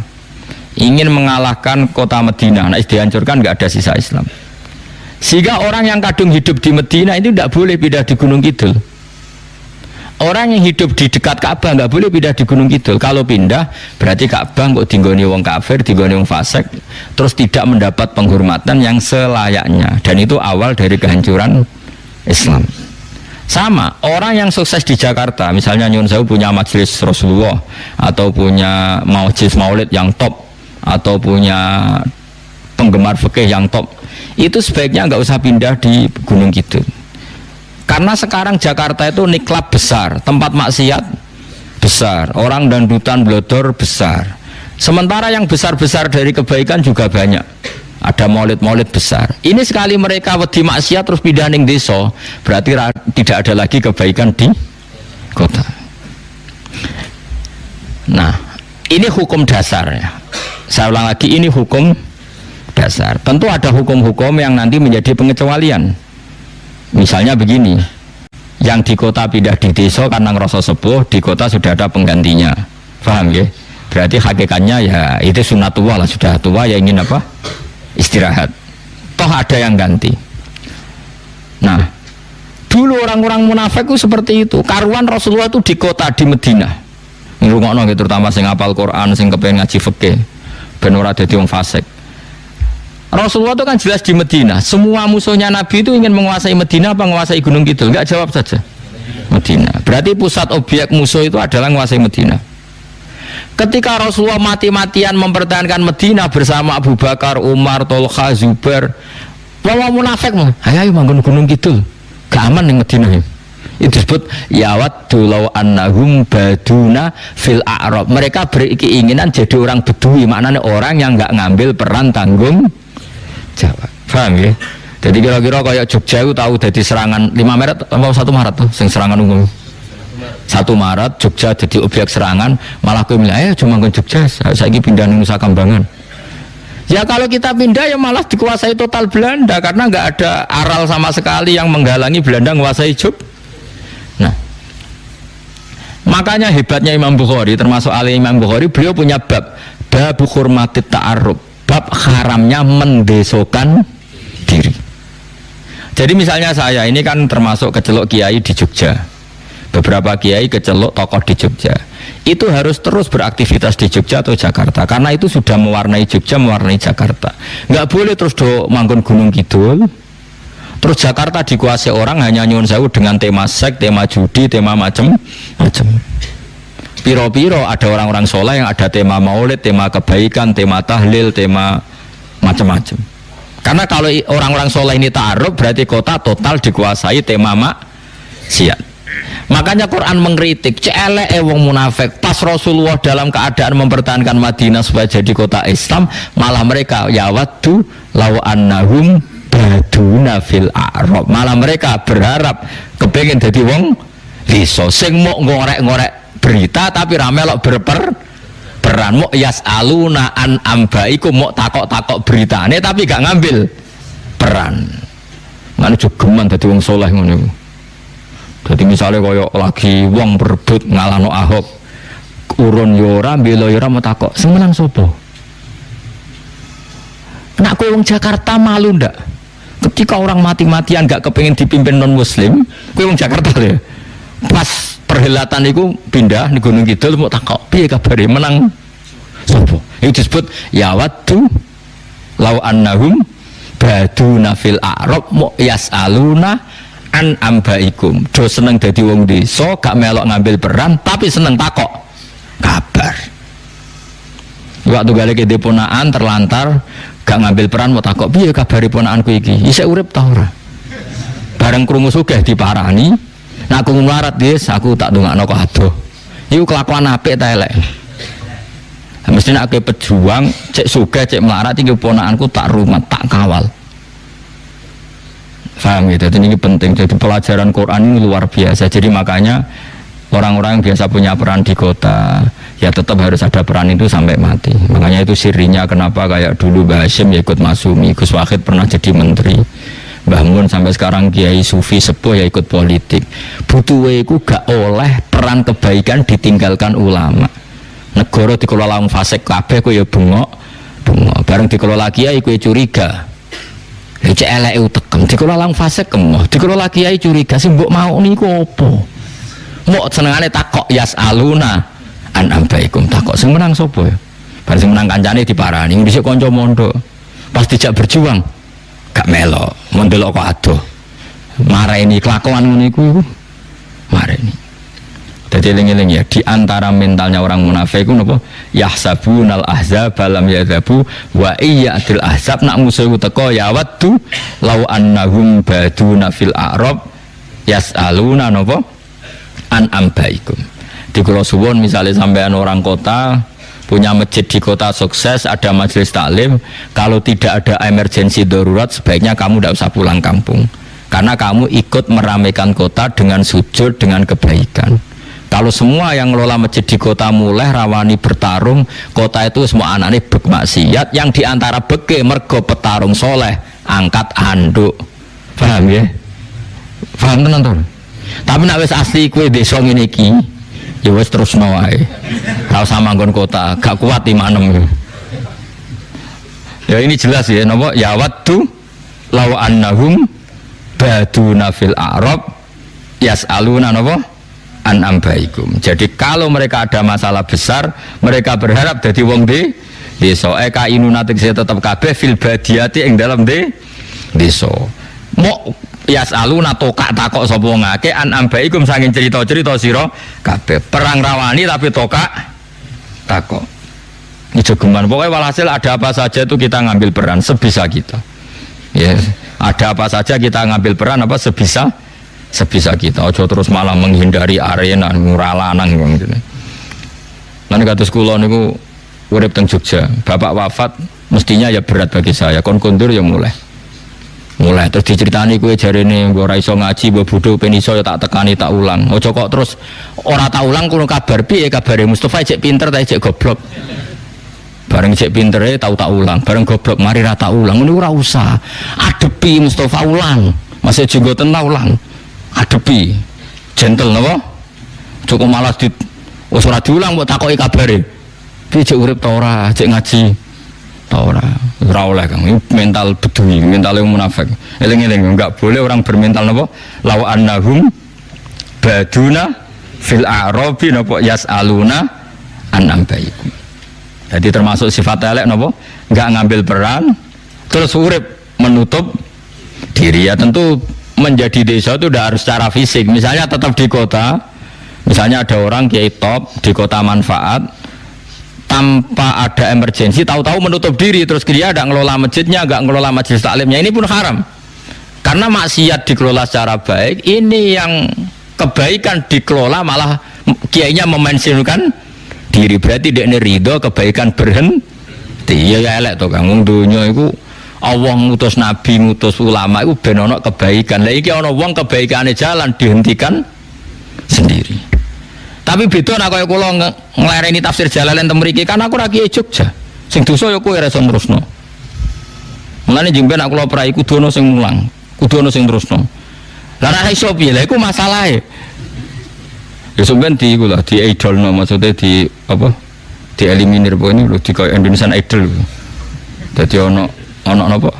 Ingin mengalahkan kota Madinah. Nah, dihancurkan gak ada sisa Islam. Sehingga orang yang kadung hidup di Madinah itu tidak boleh pindah di Gunung Kidul. Orang yang hidup di dekat Ka'bah nggak boleh pindah di Gunung Kidul. Kalau pindah berarti Ka'bah kok dinggoni wong kafir, dinggoni wong fasik, terus tidak mendapat penghormatan yang selayaknya. Dan itu awal dari kehancuran Islam. Sama orang yang sukses di Jakarta, misalnya Nyun Sewu punya majelis Rasulullah atau punya majelis Maulid yang top atau punya penggemar fikih yang top, itu sebaiknya nggak usah pindah di Gunung Kidul. Karena sekarang Jakarta itu niklab besar, tempat maksiat besar, orang dangdutan blodor besar. Sementara yang besar-besar dari kebaikan juga banyak. Ada maulid-maulid besar. Ini sekali mereka wedi maksiat terus pindah ning desa, berarti tidak ada lagi kebaikan di kota. Nah, ini hukum dasar ya. Saya ulang lagi, ini hukum dasar. Tentu ada hukum-hukum yang nanti menjadi pengecualian. Misalnya begini, yang di kota pindah di desa karena ngerasa sepuh, di kota sudah ada penggantinya. Paham ya? Berarti hakikatnya ya itu sunatullah lah, sudah tua ya ingin apa? Istirahat. Toh ada yang ganti. Nah, dulu orang-orang munafik itu seperti itu. Karuan Rasulullah itu di kota di Madinah. Ngrungokno gitu, terutama sing hafal Quran, sing kepengen ngaji fikih, ben ora dadi wong fasik. Rasulullah itu kan jelas di Madinah. Semua musuhnya Nabi itu ingin menguasai Madinah apa menguasai Gunung Kidul? Enggak, jawab saja. Madinah. Berarti pusat objek musuh itu adalah menguasai Madinah. Ketika Rasulullah mati-matian mempertahankan Madinah bersama Abu Bakar, Umar, Tolha, Zubair, wong munafik mah, ayo manggon Gunung Kidul. Gak aman ning Madinah. Itu disebut yawaddu law annahum baduna fil a'rab. Mereka berkeinginan jadi orang Bedui, maknanya orang yang enggak ngambil peran tanggung jawab. Paham ya? Jadi kira-kira kayak Jogja itu tahu jadi serangan 5 Maret atau 1 Maret tuh sing serangan umum. 1 Maret Jogja jadi objek serangan, malah kowe milih cuma ke Jogja, saiki pindah ning Nusa Kambangan. Ya kalau kita pindah ya malah dikuasai total Belanda karena nggak ada aral sama sekali yang menghalangi Belanda menguasai Jogja. Nah, makanya hebatnya Imam Bukhari, termasuk ahli Imam Bukhari, beliau punya bab hurmatit ta'arruf, bab haramnya mendesokan diri. Jadi misalnya saya ini kan termasuk kecelok kiai di Jogja, beberapa kiai kecelok tokoh di Jogja, itu harus terus beraktivitas di Jogja atau Jakarta karena itu sudah mewarnai Jogja, mewarnai Jakarta. Nggak boleh terus manggon Gunung Kidul, terus Jakarta dikuasai orang hanya nyuwun sewu dengan tema seks, tema judi, tema macam-macam. Piro-piro ada orang-orang soleh yang ada tema maulid, tema kebaikan, tema tahlil, tema macam-macam. Karena kalau orang-orang soleh ini ta'aruf berarti kota total dikuasai tema maksiat. Makanya Quran mengkritik celek wong munafik pas Rasulullah dalam keadaan mempertahankan Madinah supaya jadi kota Islam, malah mereka yawaddu law annahum baduna fil a'rab, malah mereka berharap kepengen jadi wong liso sing mau ngorek-ngorek berita tapi ramelok peran mau yas'aluna an ambaikum, mau takok-takok beritane tapi gak ngambil peran. Ngene jogeman dadi wong saleh ngono iku. Dadi misale kaya lagi wong berebut ngalahno Ahok, urun yo ora, mbela yo ora, mau takok sing menang sapa? Nek kowe wong Jakarta malu ndak? Ketika orang mati-matian gak kepengin dipimpin non muslim, kowe wong Jakarta lho. Pas perhelatan itu pindah di Gunung Kidul mau takok piye kabare menang sapa? Itu disebut yawaddu law annahum baduna fil a'rab mu yasaluna an ambaikum. Do seneng dadi wong desa gak melok ngambil peran tapi seneng takok kabar. Waktu gale ke deponaan terlantar gak ngambil peran mau takok piye kabare ponakanku iki? Isih urip ta ora? Bareng krungu sugih diparani. Nah aku ngelarat guys, aku tak dongakno kok adoh. Iku kelakuan apik ta elek. Mestinya aku pejuang, cek sugih, cek melarat iki ponakanku tak rumat, tak kawal. Paham gitu, ini penting. Jadi pelajaran Quran ini luar biasa. Jadi makanya orang-orang yang biasa punya peran di kota, ya tetap harus ada peran itu sampai mati. Makanya itu sirinya kenapa kayak dulu Mbah Hasyim ya ikut Masumi, Gus Wahid pernah jadi menteri. Mbah Mun sampai sekarang kiai sufi sepuh ya ikut politik. Butuhe iku gak oleh peran kebaikan ditinggalkan ulama. Negara dikelola wong fasik kabeh kok ya bengok. Bareng dikelola kiai kowe curiga. Lha cek eleke utekem dikelola wong fasik kemoh. Dikelola kiai curiga sing mbok mau niku apa? Mbok senengane takok yasaluna an ambaikum, takok sing menang sapa ya? Bar sing menang kancane diparani dhisik kanca mondok. Pas dijak berjuang gak melok, mondelok kok adoh. Mareni kelakuan ngono iku mareni. Dadi eling-eling ya, di antara mentalnya orang munafik iku napa? Yahsabunal ahzab lam yadzabu wa iyyatil ahzab, nak musuh teko ya waddu law annahum baduna fil a'rab yasaluna napa? An ambaikum. Di kula suwun misalnya sampean orang kota punya masjid di kota sukses, ada majelis taklim, kalau tidak ada emergensi darurat sebaiknya kamu tidak usah pulang kampung karena kamu ikut meramaikan kota dengan sujud, dengan kebaikan. Kalau semua yang ngelola masjid di kota mulai rawani bertarung, kota itu semua anaknya bek maksiat, yang diantara beke mergo petarung soleh angkat handuk. Paham ya? Paham tenan. Tapi nek wis asli kowe desa ngene iki ya wis terusno wae. Ora usah manggon kota, gak kuat imanem. Ya ini jelas ya, napa ya waddu law annahum baduna fil a'rab yasaluna napa an ambaikum. Jadi kalau mereka ada masalah besar, mereka berharap dadi wong desa. Eka inuna tegese tetep kabeh fil badiyati ing dalam desa. Mok yasaluna tokak takok sapa wong akeh an ambaikum saking cerita-cerita sira kabeh. Perang rawani tapi tokak takok. Ini jogeman. Pokoknya walhasil ada apa saja itu kita ngambil peran sebisa kita. Ya, ada apa saja kita ngambil peran apa sebisa kita. Ojo terus malah menghindari arena nguralanang gitu. Lan kados kula niku urip teng Jogja. Bapak wafat mestinya ya berat bagi saya. Kon kondur ya mulai. Mulai terus diceritani kowe jarene nggo ora iso ngaji, mbok bodho ben iso ya tak tekani tak ulang. Aja kok terus ora tak ulang kulo kabar piye kabare Mustofa cek pinter ta cek goblok. Bareng cek pintere tau tak ulang, bareng goblok mari ra tak ulang. Ngono ora usah. Adepi Mustofa ulang. Masih jenggoten ta ulang. Adepi. Gentle napa? Cukup malas di wis ora diulang mbok takoki kabare. Piye cek urip ta ora, cek ngaji ta ora. Ora oleh Kang, mental bedui, mental yang munafik. Eling-eling, enggak boleh orang bermental napa? Law annahum baduna fil a'rabi napa yas'aluna an ambaikum. Jadi termasuk sifat elek napa? Enggak ngambil peran terus urip menutup diri. Ya tentu menjadi desa itu udah harus secara fisik. Misalnya tetap di kota, misalnya ada orang kiai top di kota manfaat tanpa ada emergensi, tahu-tahu menutup diri terus dia ada ngelola masjidnya, nggak ngelola majelis taklimnya, ini pun haram karena maksiat dikelola secara baik. Ini yang kebaikan dikelola malah kiainya memensiunkan diri, berarti dia ridho kebaikan berhenti. Ya elek to Kang, wong dunya iku Allah ngutus nabi, ngutus ulama iku ben ana kebaikan. Lah iki ana wong kebaikane jalan dihentikan sendiri. Tapi beda nek kaya kula nglereni tafsir Jalalain teng mriki kan aku ra kiai Jogja. Sing dosa ya kowe ra iso terusno. Mulane jeng ben aku kula prai kudu ana sing mulang, kudu ana sing terusno. Lah ra iso piye? Lah iku masalahe. Ya sampean di iku lah di idolno, maksudnya di apa? Di eliminir pokoknya lho di kaya Indonesian Idol. Dadi ana napa?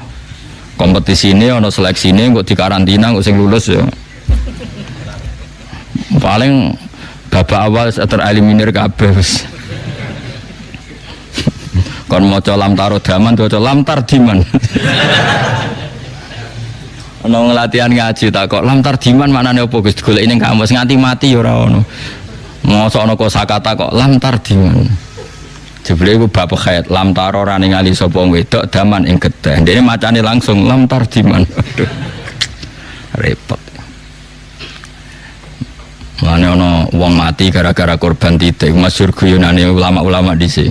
Kompetisine ana seleksine kok dikarantina kok sing lulus ya. Paling babak awal tereliminir kabeh wis. Kon maca lam taro daman maca lam tardiman. Ana nglatihan ngaji tak kok lam tardiman maknane apa Gus goleki ning kamus nganti mati ya ora ono. Mosok ana kosakata kok lam tardiman. Jebule iku bab khair lam taro ora ningali sapa wedok daman ing gedhe. Dene macane langsung lam tardiman. Aduh. Repot. Mana ono wong mati gara-gara korban titik, masyhur guyonane ulama-ulama dhisik.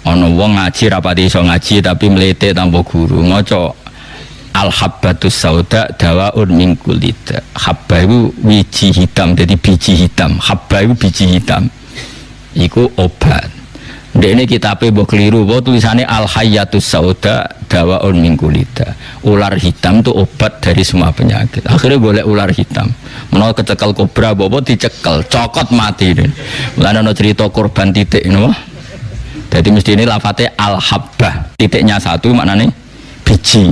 Ono wong ngaji rapati iso ngaji tapi mlete tanpa guru. Maca al habbatus sauda dawaun min kulli da. Habba iku wiji hitam, jadi biji hitam. Habba iku biji hitam. Iku obat. Ndekne kitabe mbok kliru, apa tulisane al hayyatus sauda dawaun min kulli da. Ular hitam itu obat dari semua penyakit. Akhirnya golek ular hitam. Menawa kecekel kobra bobo dicekel, cokot mati. Mulane ana cerita korban titik napa? Jadi mesti ini lafate al habbah. Titiknya satu maknane biji.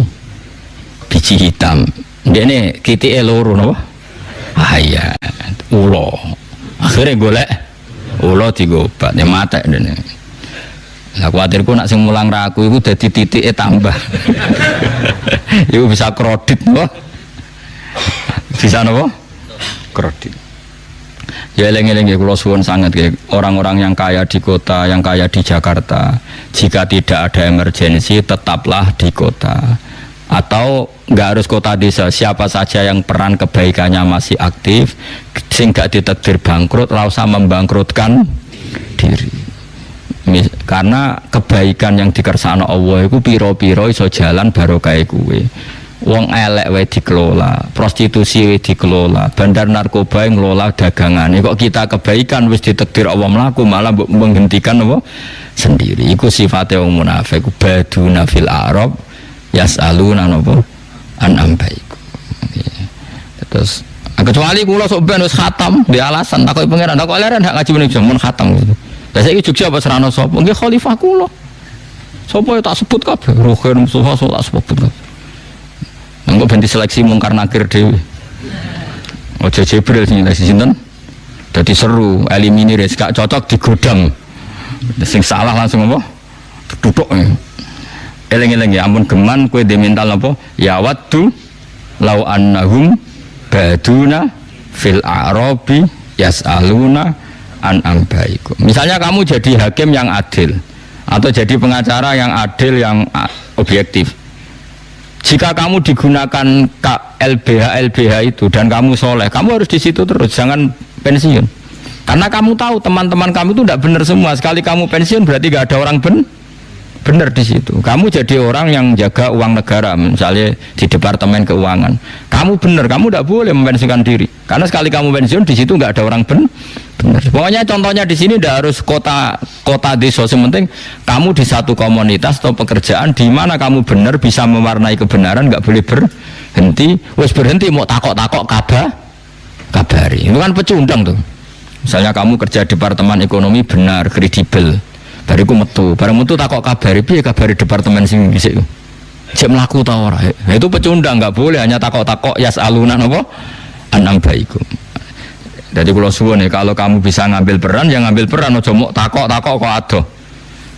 Biji hitam. Ndekne kitike loro napa? Ah iya, ulo. Akhirnya golek ulo digo obat ya matek ndekne. Lah kuwatirku nak sing mulang ra aku iku dadi titike tambah. Iku bisa kredit napa? Bisa napa? Kredit. Ya eling-eling ya kula suwun sangat ya orang-orang yang kaya di kota, yang kaya di Jakarta. Jika tidak ada emergensi tetaplah di kota. Atau enggak harus kota desa, siapa saja yang peran kebaikannya masih aktif sing gak ditakdir bangkrut, ora usah membangkrutkan diri. Karena kebaikan yang dikersakno Allah iku pira-pira iso jalan barokah kuwe. Wong elek wae dikelola, prostitusi wae dikelola, bandar narkoba yang ngelola dagangane. Kok kita kebaikan wis ditakdir Allah mlaku malah menghentikan apa sendiri. Iku sifate wong munafik. Baduna fil a'rab yas'aluna napa an ambaiku. Terus kecuali kula sok ben wis khatam di alasan takoki pangeran, tak kok leren hak ngaji meniki mun khatam gitu. Lah saiki Jogja apa serana sapa? Nggih khalifah kula. Sapa ya tak sebut kabeh. Rohen Mustafa tak sebut kabeh. Engko ben diseleksi mungkar nakir dhewe. Aja Jibril sing seleksi sinten? Dadi seru, eliminir gak cocok digodang. Sing salah langsung apa? Duduk. Eling-eling ya ampun geman kowe dhe mental apa? Ya waddu law annahum baduna fil a'rabi yas'aluna an ambaikum. Misalnya kamu jadi hakim yang adil atau jadi pengacara yang adil yang objektif. Jika kamu digunakan LBH itu dan kamu soleh, kamu harus di situ terus, jangan pensiun. Karena kamu tahu teman-teman kamu itu tidak benar semua. Sekali kamu pensiun berarti gak ada orang benar di situ. Kamu jadi orang yang jaga uang negara, misalnya di Departemen Keuangan. Kamu benar, kamu tidak boleh mempensiunkan diri. Karena sekali kamu pensiun di situ nggak ada orang benar. Pokoknya contohnya di sini tidak harus kota desa, sementing kamu di satu komunitas atau pekerjaan di mana kamu benar bisa mewarnai kebenaran, nggak boleh berhenti. Wes berhenti mau takok-takok kabari. Itu kan pecundang tuh. Misalnya kamu kerja Departemen Ekonomi benar, kredibel. Bariku metu, bareng metu takok kabari, piye kabari departemen sing dhisik. Cek mlaku ta ora. Itu pecundang, enggak boleh hanya takok-takok yas'aluna napa anam baikum. Jadi kula suwun kalau kamu bisa ngambil peran, ya ngambil peran aja mok takok-takok kok ado.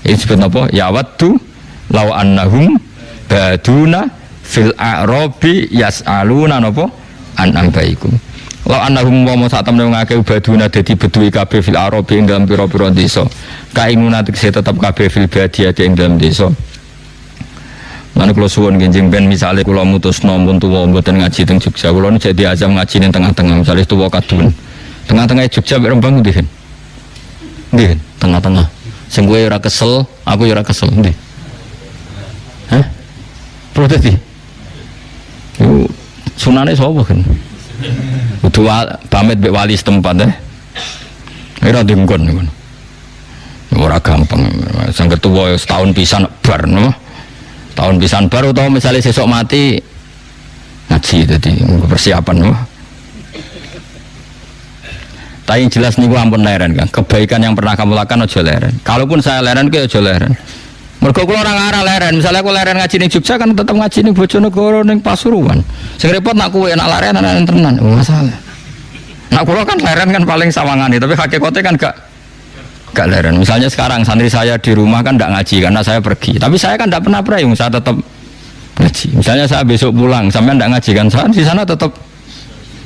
Ini disebut napa? Ya waddu law annahum baduna fil a'rabi yas'aluna napa anam baikum. Law annahum wa satam nang ngake baduna dadi beduwi kabeh fil a'rabi ing dalam pira-pira desa. Kainuna tegese tetep kabeh fil badiyati ing dalam desa. Lan kula suwun nggih ben misale kula mutusno mun tuwa mboten ngaji teng Jogja, kula nek diazam ngaji ning tengah-tengah misale tuwa kadun. Tengah-tengah Jogja mek Rembang ndi? Ndi? Tengah-tengah. Sing kowe ora kesel, aku ya ora kesel ndi? Hah? Protes iki. Iku sunane sapa kan? Kudu pamit mbek wali setempat ora dinggon niku. Ora gampang. Sang ketua setahun pisan bar no. Tahun pisan bar utawa misalnya sesok mati ngaji dadi persiapan no. Tapi yang jelas niku ampun leren kan. Kebaikan yang pernah kamu lakukan aja leren. Kalaupun saya leren ke aja leren. Mergo kula orang arah leren. Misalnya aku leren ngaji ning Jogja kan tetap ngaji ning Bojonegoro ning Pasuruan. Sing repot nak kowe nak leren tenan masalah. Nak kula kan leren kan paling sawangane, tapi hakikate kan gak leren. Misalnya sekarang santri saya di rumah kan tidak ngaji karena saya pergi. Tapi saya kan tidak pernah prayung, saya tetap ngaji. Misalnya saya besok pulang, sampai tidak ngaji kan saya di sana tetap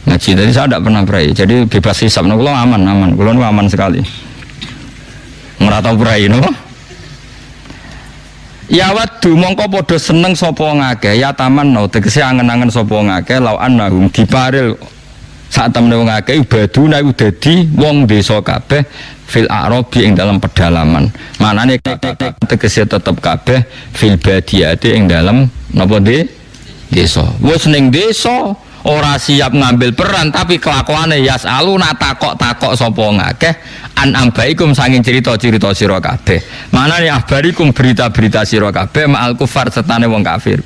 ngaji. Jadi saya tidak pernah pray. Jadi bebas hisab. Nah, kalau aman. Kalau aman sekali. Meratau pray, no? Ya wadu mongko podo seneng sapa ngakeh ya taman no tegese angen-angen sapa ngakeh law annahum diparil saat temne wong akeh baduna iku dadi wong desa kabeh fil a'rabi ing dalam pedalaman. Manane tegese tetep kabeh fil badiyati ing dalam napa desa. Wis ning desa ora siap ngambil peran tapi kelakuane yasaluna takok-takok sapa ngakeh an ambaikum sanging cerita-cerita sira kabeh. Manane ahbarikum berita-berita sira kabeh ma'al kufar setane wong kafir.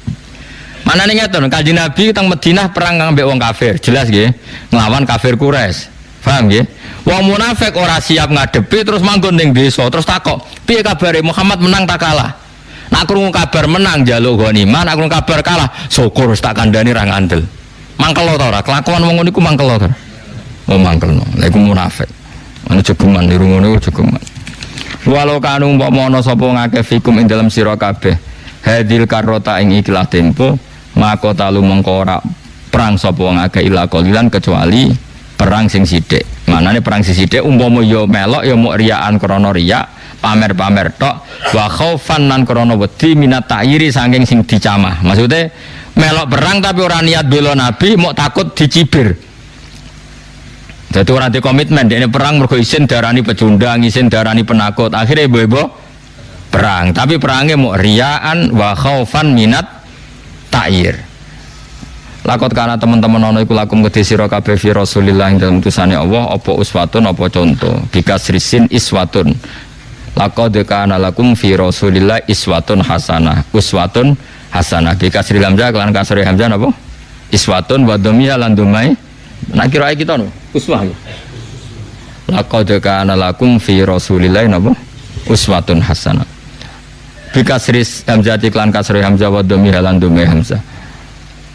Mana nih ngeten, Kanjeng Nabi teng Madinah perang ngambek wong kafir, jelas nggih, nglawan kafir Quraisy. Paham nggih? Wong munafik ora siap ngadepi terus manggon ning desa, terus takok, "Piye kabare Muhammad menang tak kalah?" Nak krungu kabar menang njaluk ghanimah, nak krungu kabar kalah, syukur tak kandhani ra ngandel. Mangkel ta ora? Kelakuan wong niku mangkel ta? Oh mangkelno. Lha iku munafik. Anu jegeman niru ngono jegeman. Walau kanu umpama ana sapa ngakeh fikum ing dalam sira kabeh. Hadil karota ing ikilah tempo maka talu mengko ora perang sapa wong akeh ila qalilan kecuali perang sing sithik. Manane perang sing sithik umpama ya melok ya muk riyaan krana riya, pamer-pamer tok, wa khaufan lan krana wedi minat ta'yiri saking sing dicamah. Maksude melok perang tapi ora niat bela nabi, muk takut dicibir. Dadi ora di komitmen dekne perang mergo isin darani pecundang, isin darani penakut. Akhire ibu-ibu perang, tapi perangnya muk riyaan wa khaufan minat ta'yir. Lakot kana teman-teman ana iku lakum kedhe sira kabeh fi Rasulillah ing dalem utusane Allah apa uswatun apa contoh bikas risin iswatun. Laqad kana lakum fi Rasulillah iswatun hasanah. Uswatun hasanah bikas ri hamzah kelan kasri hamzah napa? Iswatun wa dhammiha lan dumai. Nak kira kita no uswah. Laqad kana lakum fi Rasulillah napa? Uswatun hasanah. Bikasris hamzah iklan kasri hamzah wa dhammi halan dhammi hamzah.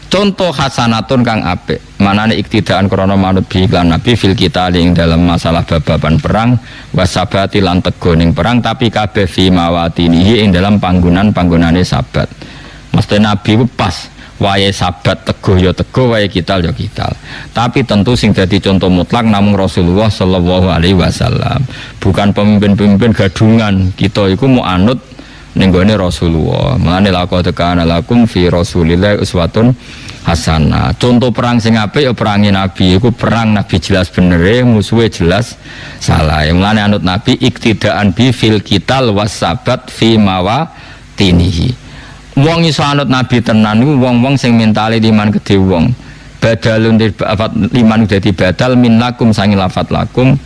Contoh hasanatun kang apik. Manane iktidaan krana manut bi iklan nabi fil kita ing dalam masalah bababan perang wasabati lan tego ning perang tapi kabeh fi mawatinihi ing dalam panggonane sabat. Mesti nabi ku pas wae sabat tego ya tego wae kital ya kital. Tapi tentu sing dadi contoh mutlak namung Rasulullah sallallahu alaihi wasallam. Bukan pemimpin-pemimpin gadungan. Kita iku mau anut nenggone Rasulullah. Mane laqad kana lakum fi Rasulillah uswatun hasanah. Contoh perang sing apik ya perange Nabi iku perang Nabi jelas benere, musuhe jelas salah. Mane anut Nabi iktidaan bi fil qital wasabat fi mawa batinihi. Wong iso anut nabi tenan niku wong-wong sing mentale iman gedhe wong. Badalun lafat liman dadi badal min lakum sangi lafat lakum.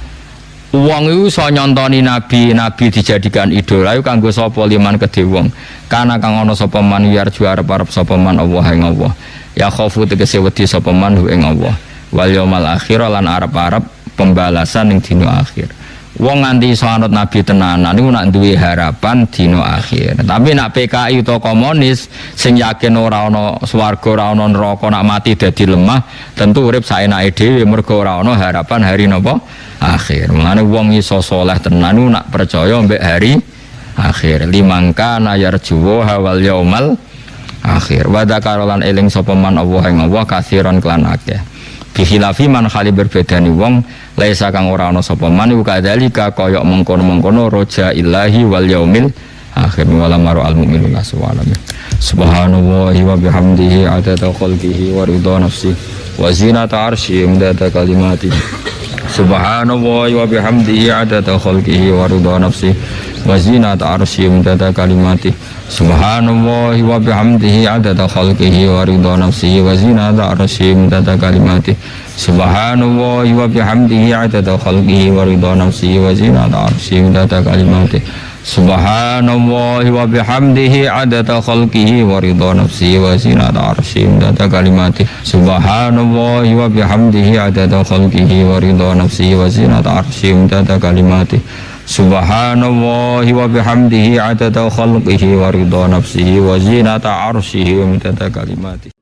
Wong iku iso nyontoni nabi dijadikan idola iku kanggo sapa liman gedhe wong. Kana kang ana sapa man yarju arep-arep sapa man Allah ing Allah. Ya khofu tegese wedi sapa man ing Allah. Wal yaumil akhir lan arep-arep pembalasan ning dina akhir. Wong nganti iso anut nabi tenanan niku nak duwe harapan dina akhir. Tapi nak PKI utawa komunis sing yakin ora ana swarga, ora ana neraka, nak mati dadi lemah, tentu urip saenake dhewe mergo ora ana harapan hari napa akhir. Mulane wong iso saleh tenan niku nak percaya mbek hari akhir. Limangka nayarju wal yaumal akhir. Wa dzakarolan eling sapa man Allah ing Allah kasiron kelan akeh. Bihilafi man khali berbedani wong laisa kang ora ana sapa man iku kadzalika kaya mengkono-mengkono roja ilahi wal yaumil akhir wala maru al mu'minuna subhanallahi wa bihamdihi adada khalqihi wa ridha nafsi wa zinata arsyi imdada kalimati subhanallahi wa bihamdihi adada khalqihi wa ridha nafsi wa zinata arsyi imdada kalimati subhanallahi wa bihamdihi adada khalqihi wa ridha nafsihi wa zinata arsyihi imdada kalimati subhanallahi wa bihamdihi adada khalqihi wa ridha nafsihi wa zinata arsyihi imdada kalimati subhanallahi wa bihamdihi adada khalqihi wa ridha nafsihi wa zinata arsyihi imdada kalimati subhanallahi wa bihamdihi adada khalqihi wa ridha nafsihi wa zinata arsyihi imdada kalimati subhanallahi wa bihamdihi adada khalqihi wa ridha nafsihi wa zinata arsyihi wa midada kalimati.